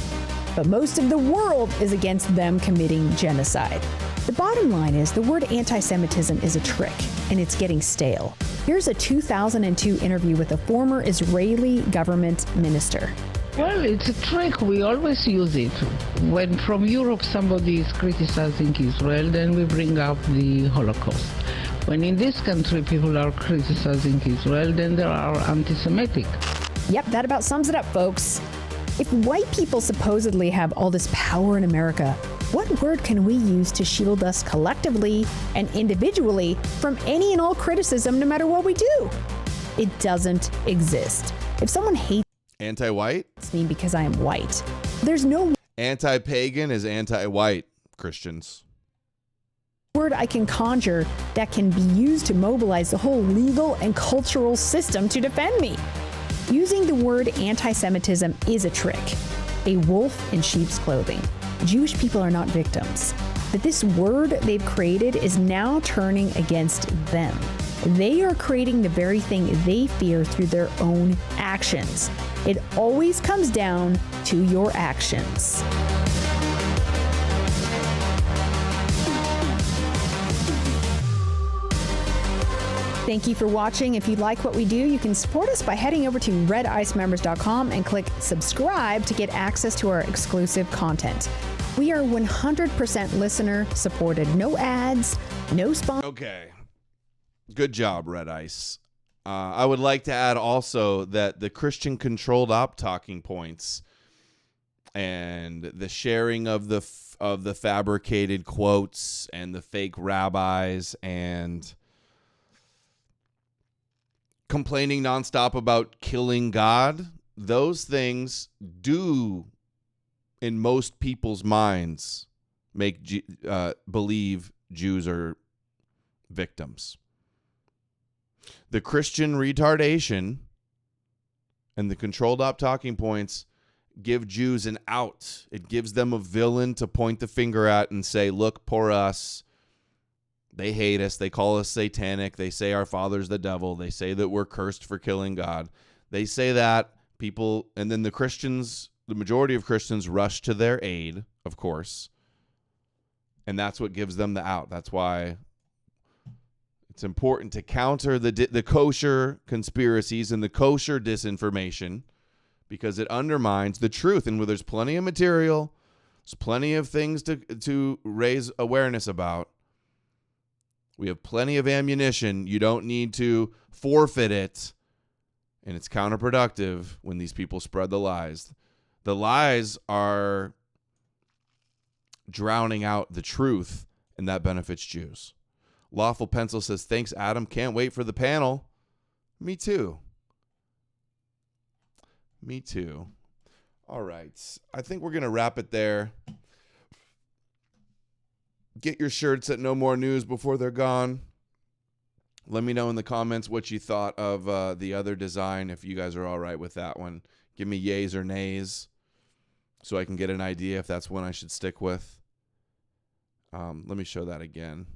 but most of the world is against them committing genocide. The bottom line is the word anti-Semitism is a trick, and it's getting stale. Here's a 2002 interview with a former Israeli government minister. Well, it's a trick. We always use it. When from Europe somebody is criticizing Israel, then we bring up the Holocaust. When in this country people are criticizing Israel, then they are anti-Semitic. Yep, that about sums it up, folks. If white people supposedly have all this power in America, what word can we use to shield us collectively and individually from any and all criticism, no matter what we do? It doesn't exist. If someone hates anti-white, me because I am white, there's no anti-pagan is anti-white Christians. Word I can conjure that can be used to mobilize the whole legal and cultural system to defend me. Using the word anti-Semitism is a trick, a wolf in sheep's clothing. Jewish people are not victims, but this word they've created is now turning against them. They are creating the very thing they fear through their own actions. It always comes down to your actions. Thank you for watching. If you like what we do, you can support us by heading over to redicemembers.com and click subscribe to get access to our exclusive content. We are 100% listener supported. No ads, no sponsors. Okay. Good job, Red Ice. I would like to add also that the Christian controlled op talking points and the sharing of the fabricated quotes and the fake rabbis and complaining nonstop about killing God, those things do, in most people's minds, make believe Jews are victims. The Christian retardation and the controlled op talking points give Jews an out. It gives them a villain to point the finger at and say, look, poor us. They hate us. They call us satanic. They say our father's the devil. They say that we're cursed for killing God. They say that people, and then the Christians, the majority of Christians rush to their aid, of course. And that's what gives them the out. That's why it's important to counter the kosher conspiracies and the kosher disinformation, because it undermines the truth. And where there's plenty of material, there's plenty of things to raise awareness about. We have plenty of ammunition. You don't need to forfeit it. And it's counterproductive when these people spread the lies. The lies are drowning out the truth, and that benefits Jews. Lawful Pencil says, thanks, Adam. Can't wait for the panel. Me too. Me too. All right. I think we're going to wrap it there. Get your shirts at No More News before they're gone. Let me know in the comments what you thought of the other design, if you guys are all right with that one. Give me yays or nays so I can get an idea if that's one I should stick with. Let me show that again.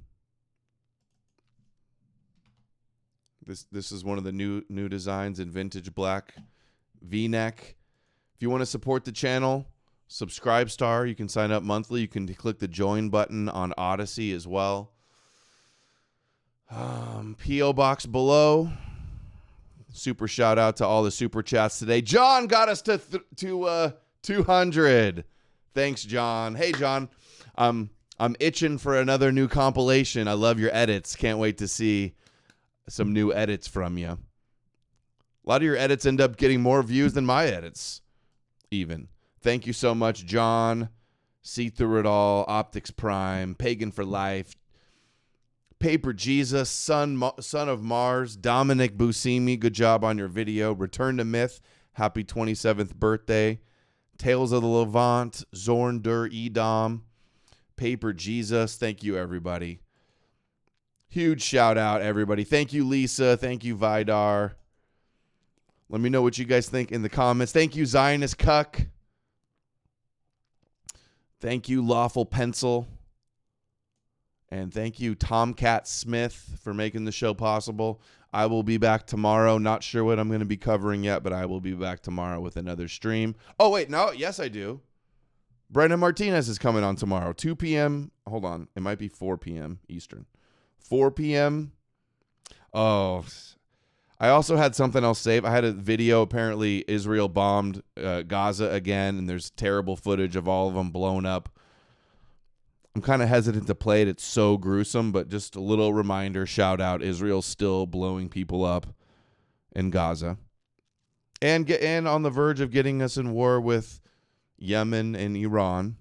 This is one of the new designs in vintage black V-neck. If you want to support the channel, Subscribe Star. You can sign up monthly. You can click the join button on Odysee as well. P.O. box below. Super shout out to all the super chats today. John got us to 200. Thanks, John. Hey, John. I'm itching for another new compilation. I love your edits. Can't wait to see some new edits from you. A lot of your edits end up getting more views than my edits, even. Thank you so much, John. See Through It All, Optics Prime, Pagan for Life, Paper Jesus, Son of Mars, Dominic Buscemi, good job on your video. Return to Myth, happy 27th birthday. Tales of the Levant, Zorn Dur Edom, Paper Jesus. Thank you, everybody. Huge shout out, everybody. Thank you, Lisa. Thank you, Vidar. Let me know what you guys think in the comments. Thank you, Zionist Cuck. Thank you, Lawful Pencil. And thank you, Tomcat Smith, for making the show possible. I will be back tomorrow. Not sure what I'm going to be covering yet, but I will be back tomorrow with another stream. Oh, wait, no. Yes, I do. Brendan Martinez is coming on tomorrow. 2 p.m. Hold on. It might be 4 p.m. Eastern. 4 p.m. Oh, I also had something else saved. I had a video. Apparently, Israel bombed Gaza again, and there's terrible footage of all of them blown up. I'm kind of hesitant to play it. It's so gruesome, but just a little reminder, shout out, Israel's still blowing people up in Gaza. And on the verge of getting us in war with Yemen and Iran.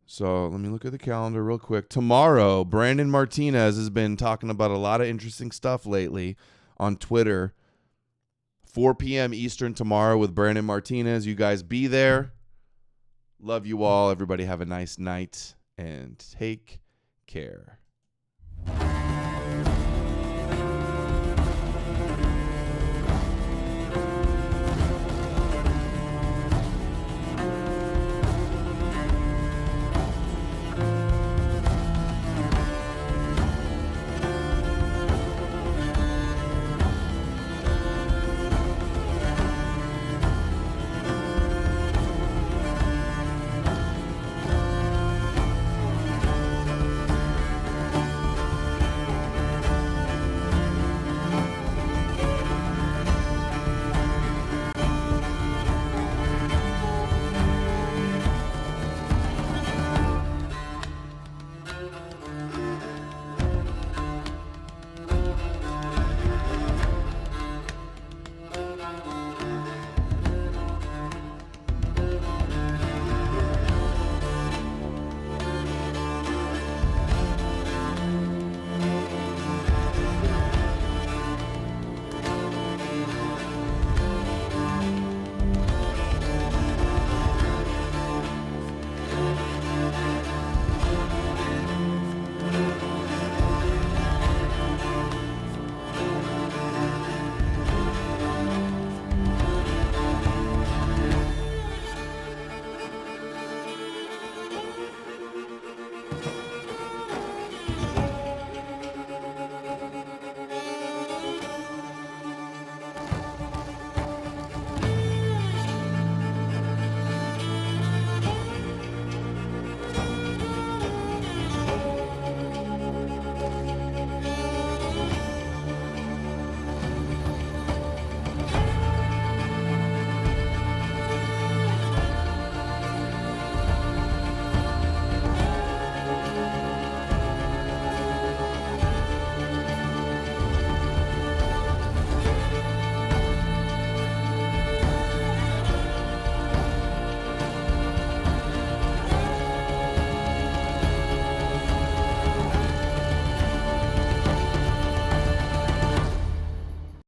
So let me look at the calendar real quick. Tomorrow, Brandon Martinez has been talking about a lot of interesting stuff lately on Twitter. 4 p.m. Eastern tomorrow with Brandon Martinez. You guys be there. Love you all. Everybody have a nice night and take care.